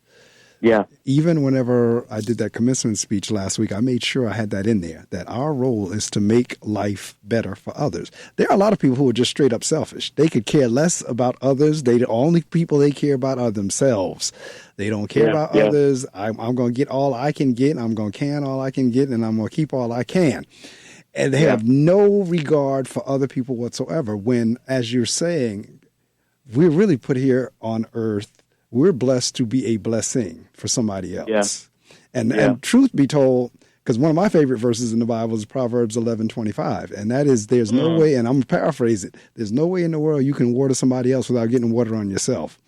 S2: Yeah.
S1: Even whenever I did that commencement speech last week, I made sure I had that in there, that our role is to make life better for others. There are a lot of people who are just straight up selfish. They could care less about others. The only people they care about are themselves. They don't care about others. I'm going to get all I can get. I'm going to can all I can get, and I'm going to keep all I can. And they have no regard for other people whatsoever when, as you're saying, we're really put here on earth. We're blessed to be a blessing for somebody else. Yeah. And truth be told, because one of my favorite verses in the Bible is Proverbs 11:25. And that is, there's no way, and I'm going to paraphrase it, there's no way in the world you can water somebody else without getting water on yourself.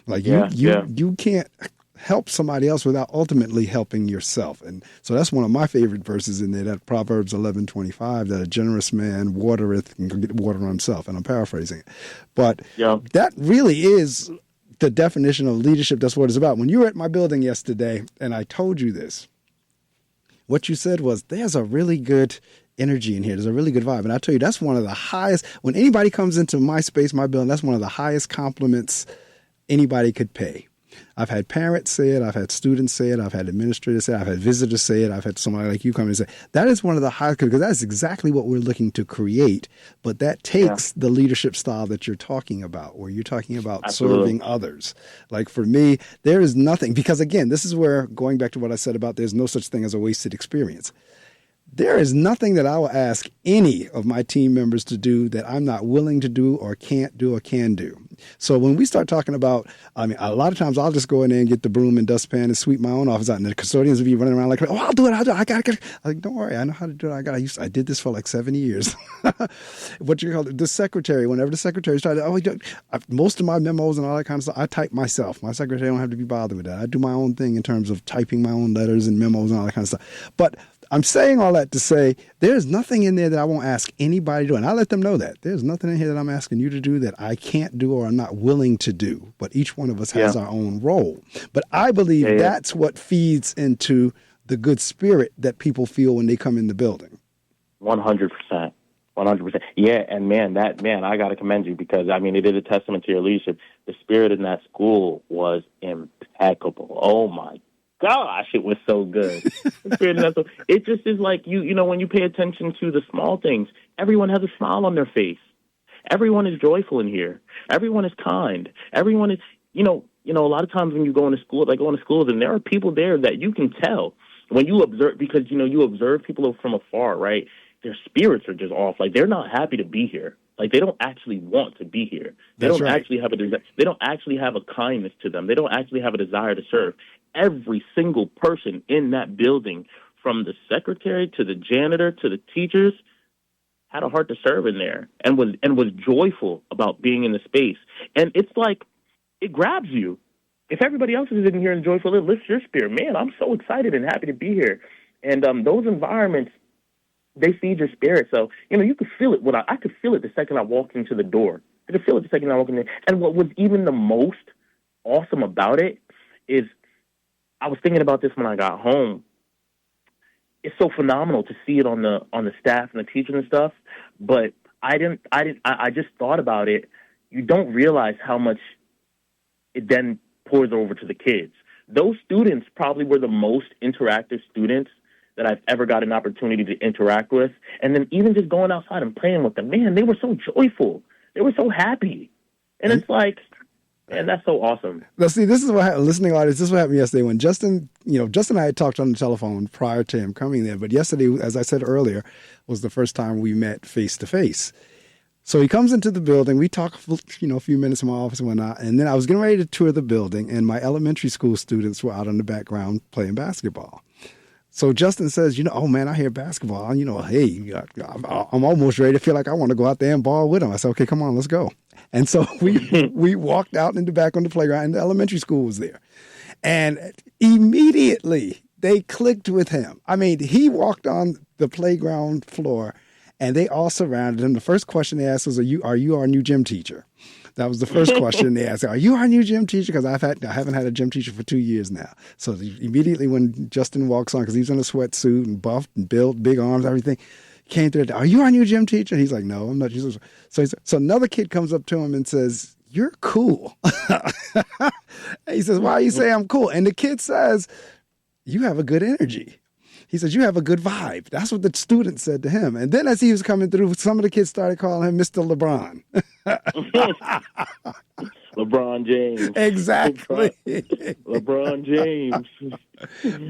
S1: Like you can't help somebody else without ultimately helping yourself. And so that's one of my favorite verses in there, that Proverbs 11:25, that a generous man watereth and can get water on himself. And I'm paraphrasing it. But that really is the definition of leadership. That's what it's about. When you were at my building yesterday and I told you this, what you said was, there's a really good energy in here. There's a really good vibe. And I tell you, that's one of the highest, when anybody comes into my space, my building, that's one of the highest compliments anybody could pay. I've had parents say it. I've had students say it. I've had administrators say it. I've had visitors say it. I've had somebody like you come and say, that is one of the highest, because that's exactly what we're looking to create. But that takes the leadership style that you're talking about, where you're talking about serving others. Like for me, there is nothing, because again, this is where, going back to what I said about there's no such thing as a wasted experience. There is nothing that I will ask any of my team members to do that I'm not willing to do or can't do or can do. So when we start talking about, I mean, a lot of times I'll just go in there and get the broom and dustpan and sweep my own office out, and the custodians will be running around like, oh, I'll do it. I got it. I'm like, don't worry. I know how to do it. I did this for like 7 years. What you call it? The secretary, whenever the secretary started, most of my memos and all that kind of stuff, I type myself. My secretary don't have to be bothered with that. I do my own thing in terms of typing my own letters and memos and all that kind of stuff. But I'm saying all that to say there's nothing in there that I won't ask anybody to do. And I let them know that. There's nothing in here that I'm asking you to do that I can't do or I'm not willing to do. But each one of us has our own role. But I believe that's what feeds into the good spirit that people feel when they come in the building.
S2: 100%. 100%. Yeah, and I got to commend you, because, I mean, it is a testament to your leadership. The spirit in that school was impeccable. Oh, my gosh, it was so good. It just is like, you know, when you pay attention to the small things, everyone has a smile on their face. Everyone is joyful in here. Everyone is kind. Everyone is, you know, a lot of times when you go into school, like going to schools, and there are people there that you can tell when you observe, because, you know, you observe people from afar, right? Their spirits are just off. Like, they're not happy to be here. Like, they don't actually want to be here. They don't actually have they don't actually have a kindness to them. They don't actually have a desire to serve. Every single person in that building, from the secretary to the janitor to the teachers, had a heart to serve in there and was joyful about being in the space. And it's like, it grabs you. If everybody else is in here and joyful, it lifts your spirit. Man, I'm so excited and happy to be here. And those environments, they feed your spirit. So, you know, you could feel it. I could feel it the second I walked into the door. I could feel it the second I walked in there. And what was even the most awesome about it is, I was thinking about this when I got home. It's so phenomenal to see it on the staff and the teachers and stuff. But I just thought about it. You don't realize how much it then pours over to the kids. Those students probably were the most interactive students that I've ever got an opportunity to interact with. And then even just going outside and playing with them, man, they were so joyful. They were so happy. And it's like, man, that's so awesome.
S1: Now, see, this is what happened, listening audience, this is what happened yesterday when Justin and I had talked on the telephone prior to him coming there. But yesterday, as I said earlier, was the first time we met face to face. So he comes into the building. We talk, a few minutes in my office and whatnot. And then I was getting ready to tour the building, and my elementary school students were out in the background playing basketball. So Justin says, oh, man, I hear basketball. Hey, I'm almost ready to feel like I want to go out there and ball with him. I said, okay, come on, let's go. And so we walked out in the back on the playground, and the elementary school was there. And immediately they clicked with him. I mean, he walked on the playground floor, and they all surrounded him. The first question they asked was, are you our new gym teacher? That was the first question they asked. Are you our new gym teacher? Because I haven't had a gym teacher for 2 years now. So immediately when Justin walks on, because he's in a sweatsuit and buffed and built, big arms, everything, came through. Are you our new gym teacher? And he's like, no, I'm not. So another kid comes up to him and says, you're cool. He says, why you say I'm cool? And the kid says, you have a good energy. He says, you have a good vibe. That's what the student said to him. And then as he was coming through, some of the kids started calling him Mr. LeBron.
S2: LeBron James.
S1: Exactly.
S2: LeBron James.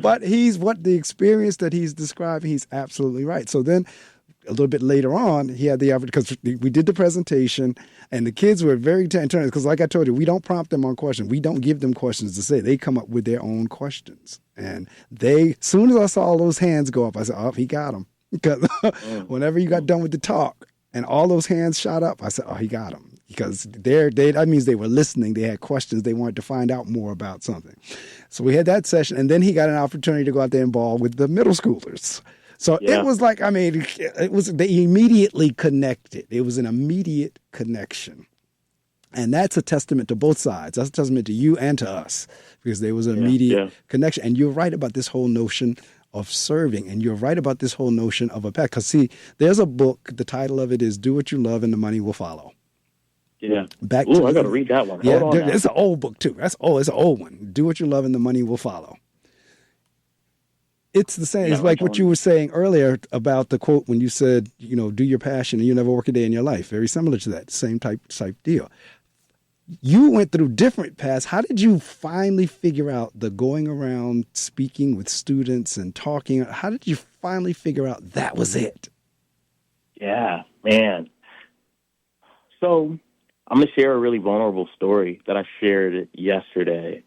S1: But the experience that he's describing, he's absolutely right. So then a little bit later on, he had the opportunity, because we did the presentation, and the kids were very interested, because like I told you, we don't prompt them on questions. We don't give them questions to say. They come up with their own questions. And as soon as I saw those hands go up, I said, oh, he got them. Because whenever you got done with the talk and all those hands shot up, I said, oh, he got them. Because that means they were listening. They had questions. They wanted to find out more about something. So we had that session, and then he got an opportunity to go out there and ball with the middle schoolers. So It was like, they immediately connected. It was an immediate connection. And that's a testament to both sides. That's a testament to you and to us, because there was an immediate connection. And you're right about this whole notion of serving. And you're right about this whole notion of a path. Because see, there's a book, the title of it is Do What You Love and the Money Will Follow.
S2: Yeah. I got to read that one.
S1: Yeah, it's an old book too. It's an old one. Do what you love and the money will follow. It's the same. It's like what you were saying earlier about the quote when you said, do your passion and you never work a day in your life. Very similar to that. Same type deal. You went through different paths. How did you finally figure out the going around speaking with students and talking? How did you finally figure out that was it?
S2: Yeah, man. So I'm going to share a really vulnerable story that I shared yesterday.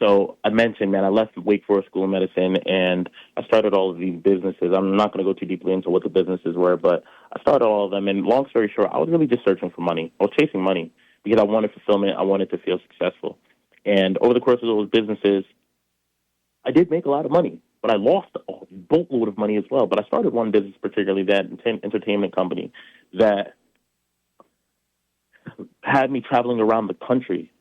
S2: So I mentioned, man, I left Wake Forest School of Medicine, and I started all of these businesses. I'm not going to go too deeply into what the businesses were, but I started all of them. And long story short, I was really just searching for money. I was chasing money because I wanted fulfillment. I wanted to feel successful. And over the course of those businesses, I did make a lot of money, but I lost a boatload of money as well. But I started one business, particularly that entertainment company, that had me traveling around the country,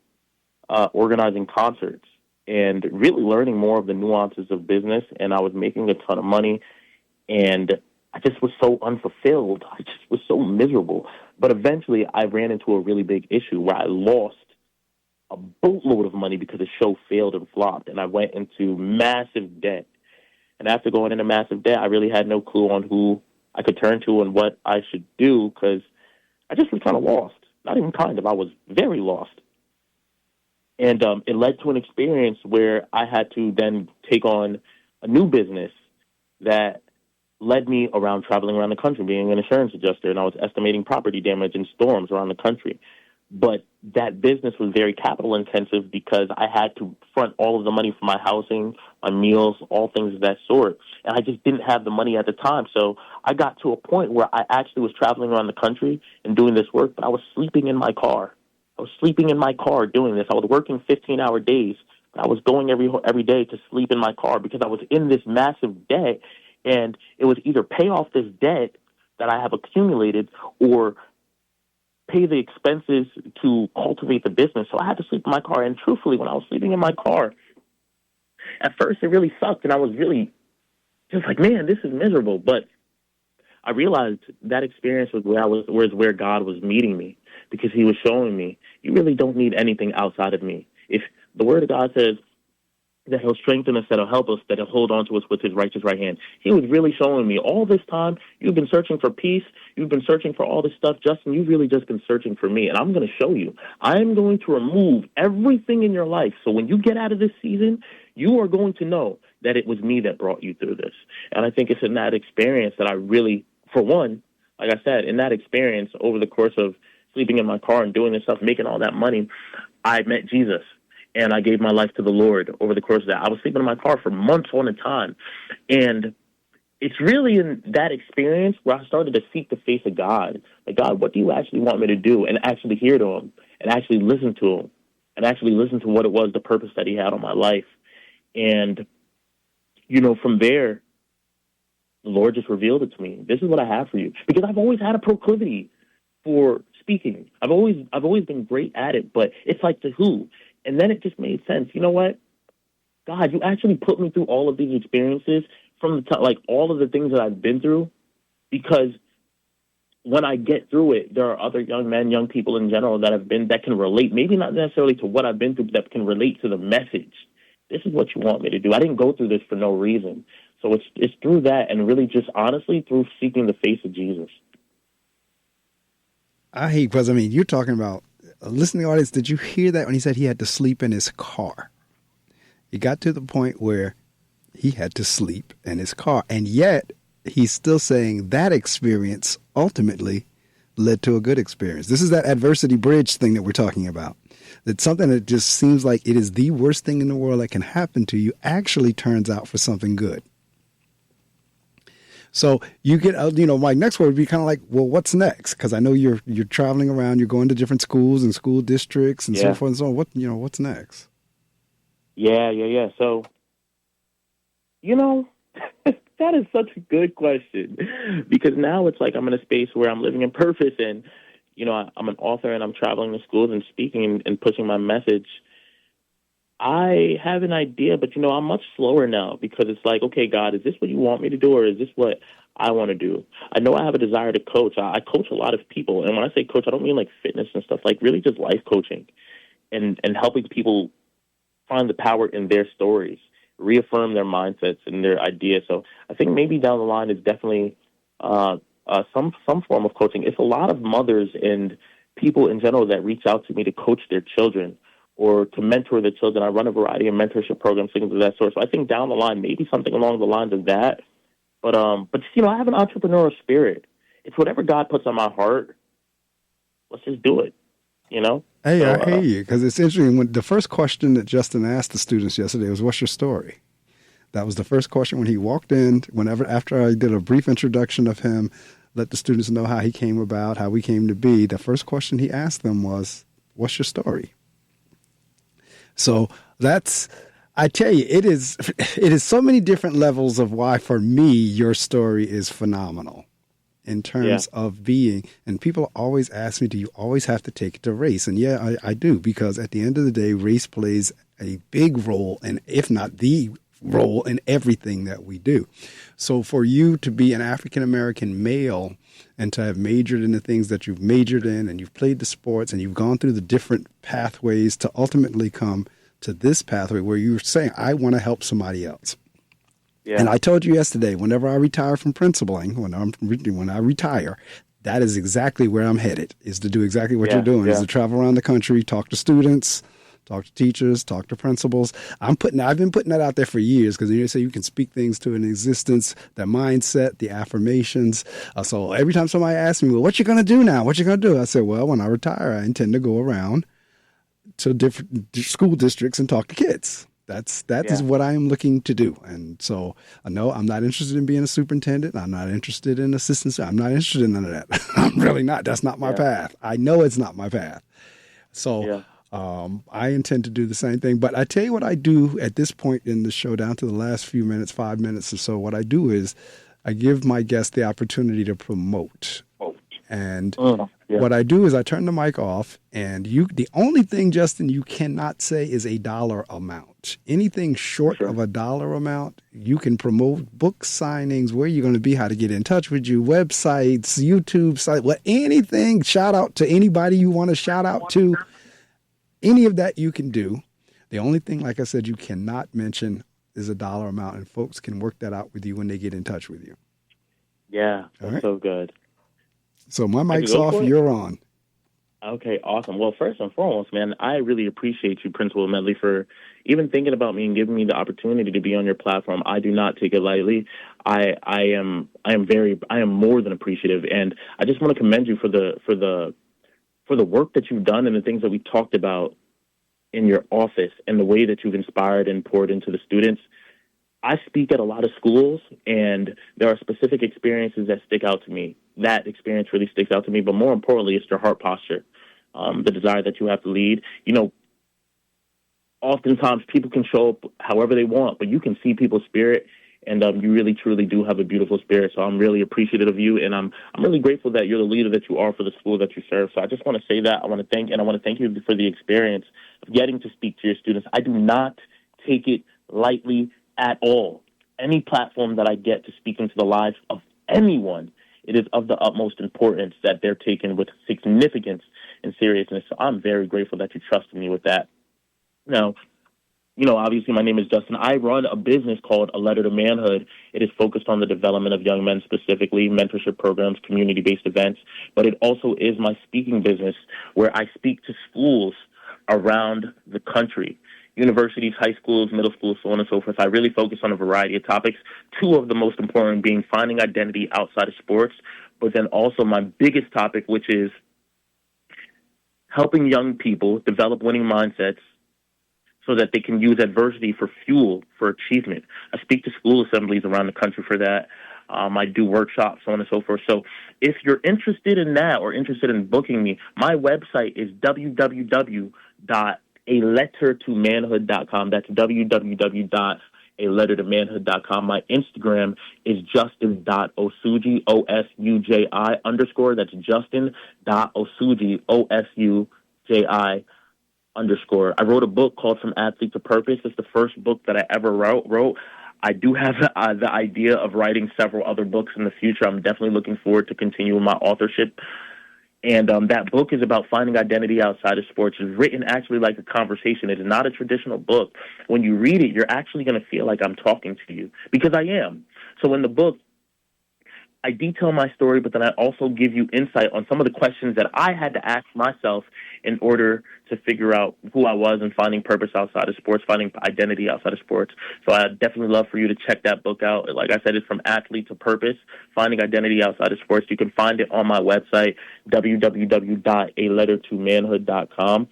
S2: organizing concerts, and really learning more of the nuances of business. And I was making a ton of money, and I just was so unfulfilled. I just was so miserable. But eventually I ran into a really big issue where I lost a boatload of money because the show failed and flopped, and I went into massive debt. And after going into massive debt, I really had no clue on who I could turn to and what I should do, because I just was kind of lost. Not even kind of, I was very lost. And it led to an experience where I had to then take on a new business that led me around traveling around the country, being an insurance adjuster, and I was estimating property damage and storms around the country. But that business was very capital intensive because I had to front all of the money for my housing, my meals, all things of that sort. And I just didn't have the money at the time. So I got to a point where I actually was traveling around the country and doing this work, but I was sleeping in my car. I was sleeping in my car doing this. I was working 15-hour days, but I was going every day to sleep in my car because I was in this massive debt. And it was either pay off this debt that I have accumulated or pay the expenses to cultivate the business. So I had to sleep in my car. And truthfully, when I was sleeping in my car, at first it really sucked. And I was really just like, man, this is miserable. But I realized that experience was where God was meeting me, because he was showing me, you really don't need anything outside of me. If the word of God says that he'll strengthen us, that he'll help us, that he'll hold on to us with his righteous right hand. He was really showing me all this time, you've been searching for peace, you've been searching for all this stuff, Justin, you've really just been searching for me, and I'm going to show you. I'm going to remove everything in your life, so when you get out of this season, you are going to know that it was me that brought you through this. And I think it's in that experience that I really, for one, like I said, in that experience, over the course of sleeping in my car and doing this stuff, making all that money, I met Jesus and I gave my life to the Lord over the course of that. I was sleeping in my car for months on a time. And it's really in that experience where I started to seek the face of God. Like, God, what do you actually want me to do? And actually hear to him and actually listen to him and actually listen to what it was, the purpose that he had on my life. And, from there, the Lord just revealed it to me. This is what I have for you. Because I've always had a proclivity for speaking. I've always been great at it, but it's like to who? And then it just made sense. You know what? God, you actually put me through all of these experiences from the time, like all of the things that I've been through, because when I get through it, there are other young men, young people in general that can relate, maybe not necessarily to what I've been through, but that can relate to the message. This is what you want me to do. I didn't go through this for no reason. So it's through that, and really just honestly through seeking the face of Jesus.
S1: Because you're talking about, listening audience, did you hear that when he said he had to sleep in his car? He got to the point where he had to sleep in his car, and yet he's still saying that experience ultimately led to a good experience. This is that adversity bridge thing that we're talking about. That something that just seems like it is the worst thing in the world that can happen to you actually turns out for something good. So you get, my next word would be kind of like, well, what's next? Because I know you're traveling around, you're going to different schools and school districts and so forth and so on. What's next?
S2: Yeah. So, that is such a good question, because now it's like I'm in a space where I'm living in purpose, and I'm an author and I'm traveling to schools and speaking and pushing my message. I have an idea, but I'm much slower now, because it's like, okay, God, is this what you want me to do, or is this what I want to do? I know I have a desire to coach. I coach a lot of people, and when I say coach, I don't mean like fitness and stuff, like really just life coaching and helping people find the power in their stories, reaffirm their mindsets and their ideas. So I think maybe down the line is definitely some form of coaching. It's a lot of mothers and people in general that reach out to me to coach their children or to mentor their children. I run a variety of mentorship programs, things of that sort. So I think down the line, maybe something along the lines of that. But I have an entrepreneurial spirit. It's whatever God puts on my heart. Let's just do it.
S1: Hey, I hear you, because it's interesting. When the first question that Justin asked the students yesterday was, "What's your story?" That was the first question when he walked in. After I did a brief introduction of him, let the students know how he came about, how we came to be. The first question he asked them was, "What's your story?" So I tell you, it is so many different levels of why, for me, your story is phenomenal in terms of being. And people always ask me, do you always have to take it to race? And yeah, I do, because at the end of the day, race plays a big role, and if not the role, in everything that we do. So for you to be an African-American male and to have majored in the things that you've majored in, and you've played the sports, and you've gone through the different pathways to ultimately come to this pathway where you're saying, I want to help somebody else. Yeah. And I told you yesterday, whenever I retire from principling, when I retire, that is exactly where I'm headed, is to do exactly what you're doing, is to travel around the country, talk to students, talk to teachers, talk to principals. I've been putting that out there for years, because you say you can speak things to an existence, the mindset, the affirmations. So every time somebody asks me, well, what you going to do now? What you going to do? I said, well, when I retire, I intend to go around to different school districts and talk to kids. That is what I am looking to do. And so I know I'm not interested in being a superintendent. I'm not interested in assistants. I'm not interested in none of that. I'm really not. That's not my path. I know it's not my path. So I intend to do the same thing. But I tell you what I do at this point in the show, down to the last few minutes, 5 minutes or so, what I do is I give my guests the opportunity to promote. And what I do is I turn the mic off, and the only thing, Justin, you cannot say is a dollar amount. Anything short of a dollar amount, you can promote book signings, where you're going to be, how to get in touch with you, websites, YouTube site, anything, shout out to anybody you want to shout out to. Any of that you can do. The only thing, like I said, you cannot mention is a dollar amount, and folks can work that out with you when they get in touch with you.
S2: Yeah, that's so good.
S1: So my mic's off, you're on.
S2: Okay, awesome. Well, first and foremost, man, I really appreciate you, Principal Medley, for even thinking about me and giving me the opportunity to be on your platform. I do not take it lightly. I am more than appreciative, and I just want to commend you for the work that you've done and the things that we talked about in your office and the way that you've inspired and poured into the students. I speak at a lot of schools, and there are specific experiences that stick out to me. That experience really sticks out to me, but more importantly, it's your heart posture, the desire that you have to lead. Oftentimes people can show up however they want, but you can see people's spirit, and you really, truly do have a beautiful spirit. So I'm really appreciative of you, and I'm really grateful that you're the leader that you are for the school that you serve. So I just want to say that. I want to thank you for the experience of getting to speak to your students. I do not take it lightly at all. Any platform that I get to speak into the lives of anyone, it is of the utmost importance that they're taken with significance and seriousness. So I'm very grateful that you trusted me with that. Now, obviously my name is Justin. I run a business called A Letter to Manhood. It is focused on the development of young men, specifically mentorship programs, community-based events, but it also is my speaking business where I speak to schools around the country, universities, high schools, middle schools, so on and so forth. I really focus on a variety of topics, two of the most important being finding identity outside of sports, but then also my biggest topic, which is helping young people develop winning mindsets so that they can use adversity for fuel for achievement. I speak to school assemblies around the country for that. I do workshops, so on and so forth. So if you're interested in that or interested in booking me, my website is www.alettertomanhood.com. That's www.alettertomanhood.com. My Instagram is justin.osuji, O-S-U-J-I _. That's justin.osuji, O-S-U-J-I _. I wrote a book called From Athlete to Purpose. It's the first book that I ever wrote. I do have the idea of writing several other books in the future. I'm definitely looking forward to continuing my authorship. And that book is about finding identity outside of sports. It's written actually like a conversation. It is not a traditional book. When you read it, you're actually going to feel like I'm talking to you, because I am. So in the book, I detail my story, but then I also give you insight on some of the questions that I had to ask myself in order to figure out who I was and finding purpose outside of sports, finding identity outside of sports. So I definitely love for you to check that book out. Like I said, it's From Athlete to Purpose, Finding Identity Outside of Sports. You can find it on my website, www.alettertomanhood.com.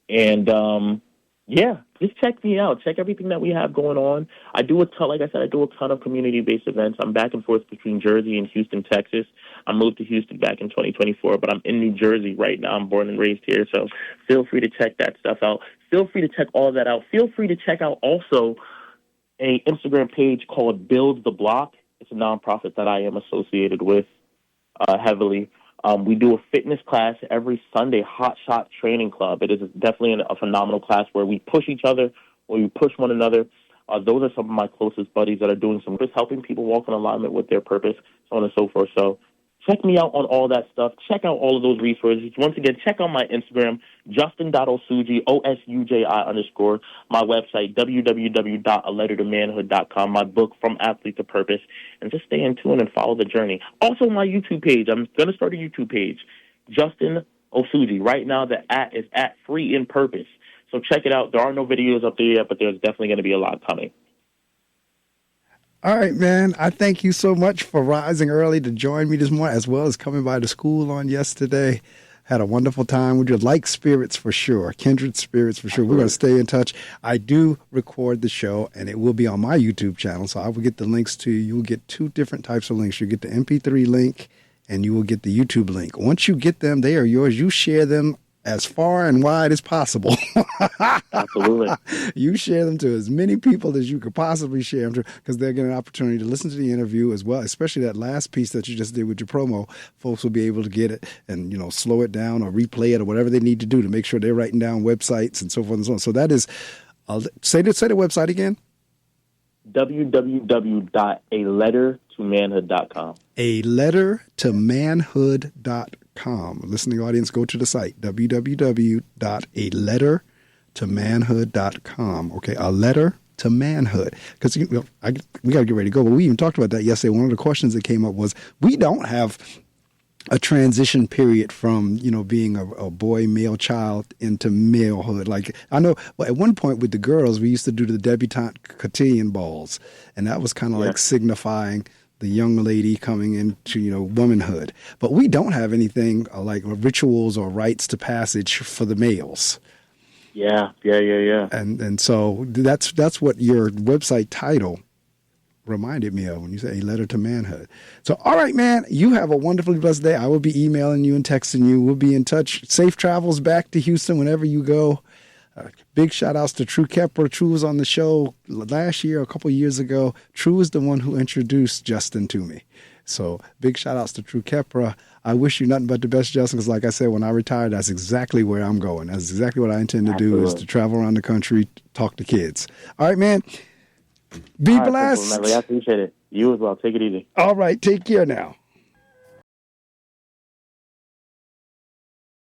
S2: And, yeah, just check me out. Check everything that we have going on. I do a ton of community-based events. I'm back and forth between Jersey and Houston, Texas. I moved to Houston back in 2024, but I'm in New Jersey right now. I'm born and raised here, so feel free to check that stuff out. Feel free to check all of that out. Feel free to check out also an Instagram page called Build the Block. It's a nonprofit that I am associated with heavily. We do a fitness class every Sunday, Hot Shot Training Club. It is definitely a phenomenal class where we push each other, where we push one another. Those are some of my closest buddies that are doing some just helping people walk in alignment with their purpose, so on and so forth. So check me out on all that stuff. Check out all of those resources. Once again, check out my Instagram, justin.osuji, O-S-U-J-I _. My website, www.alettertomanhood.com. My book, From Athlete to Purpose. And just stay in tune and follow the journey. Also, my YouTube page. I'm going to start a YouTube page, Justin Osuji. Right now, the @ is @Free in Purpose. So check it out. There are no videos up there yet, but there's definitely going to be a lot coming.
S1: All right, man. I thank you so much for rising early to join me this morning, as well as coming by the school on yesterday. Had a wonderful time with you. Like spirits for sure. Kindred spirits for sure. We're going to stay in touch. I do record the show, and it will be on my YouTube channel, so I will get the links to you. You will get two different types of links. You get the MP3 link, and you will get the YouTube link. Once you get them, they are yours. You share them as far and wide as possible.
S2: Absolutely.
S1: You share them to as many people as you could possibly share them to, because they'll get an opportunity to listen to the interview as well, especially that last piece that you just did with your promo. Folks will be able to get it and, slow it down or replay it or whatever they need to do to make sure they're writing down websites and so forth and so on. So that is, say the website again.
S2: www.alettertomanhood.com.
S1: alettertomanhood.com. Listening audience, go to the site, www.alettertomanhood.com. Okay, a letter to manhood. Because we got to get ready to go, but we even talked about that yesterday. One of the questions that came up was, we don't have a transition period from, being a boy, male child into malehood. Like, I know at one point with the girls, we used to do the debutante cotillion balls, and that was kind of like signifying the young lady coming into, womanhood. But we don't have anything like rituals or rites to passage for the males.
S2: Yeah.
S1: And so that's what your website title reminded me of when you say A Letter to Manhood. So, all right, man, you have a wonderfully blessed day. I will be emailing you and texting you. We'll be in touch. Safe travels back to Houston whenever you go. Big shout outs to True Kepler. True was on the show last year, a couple of years ago. True is the one who introduced Justin to me. So big shout outs to True Kepler. I wish you nothing but the best, Justin, because like I said, when I retire, that's exactly where I'm going. That's exactly what I intend to do, is to travel around the country, talk to kids. All right, man. Be blessed.
S2: I appreciate it. You as well. Take it easy.
S1: All right. Take care now.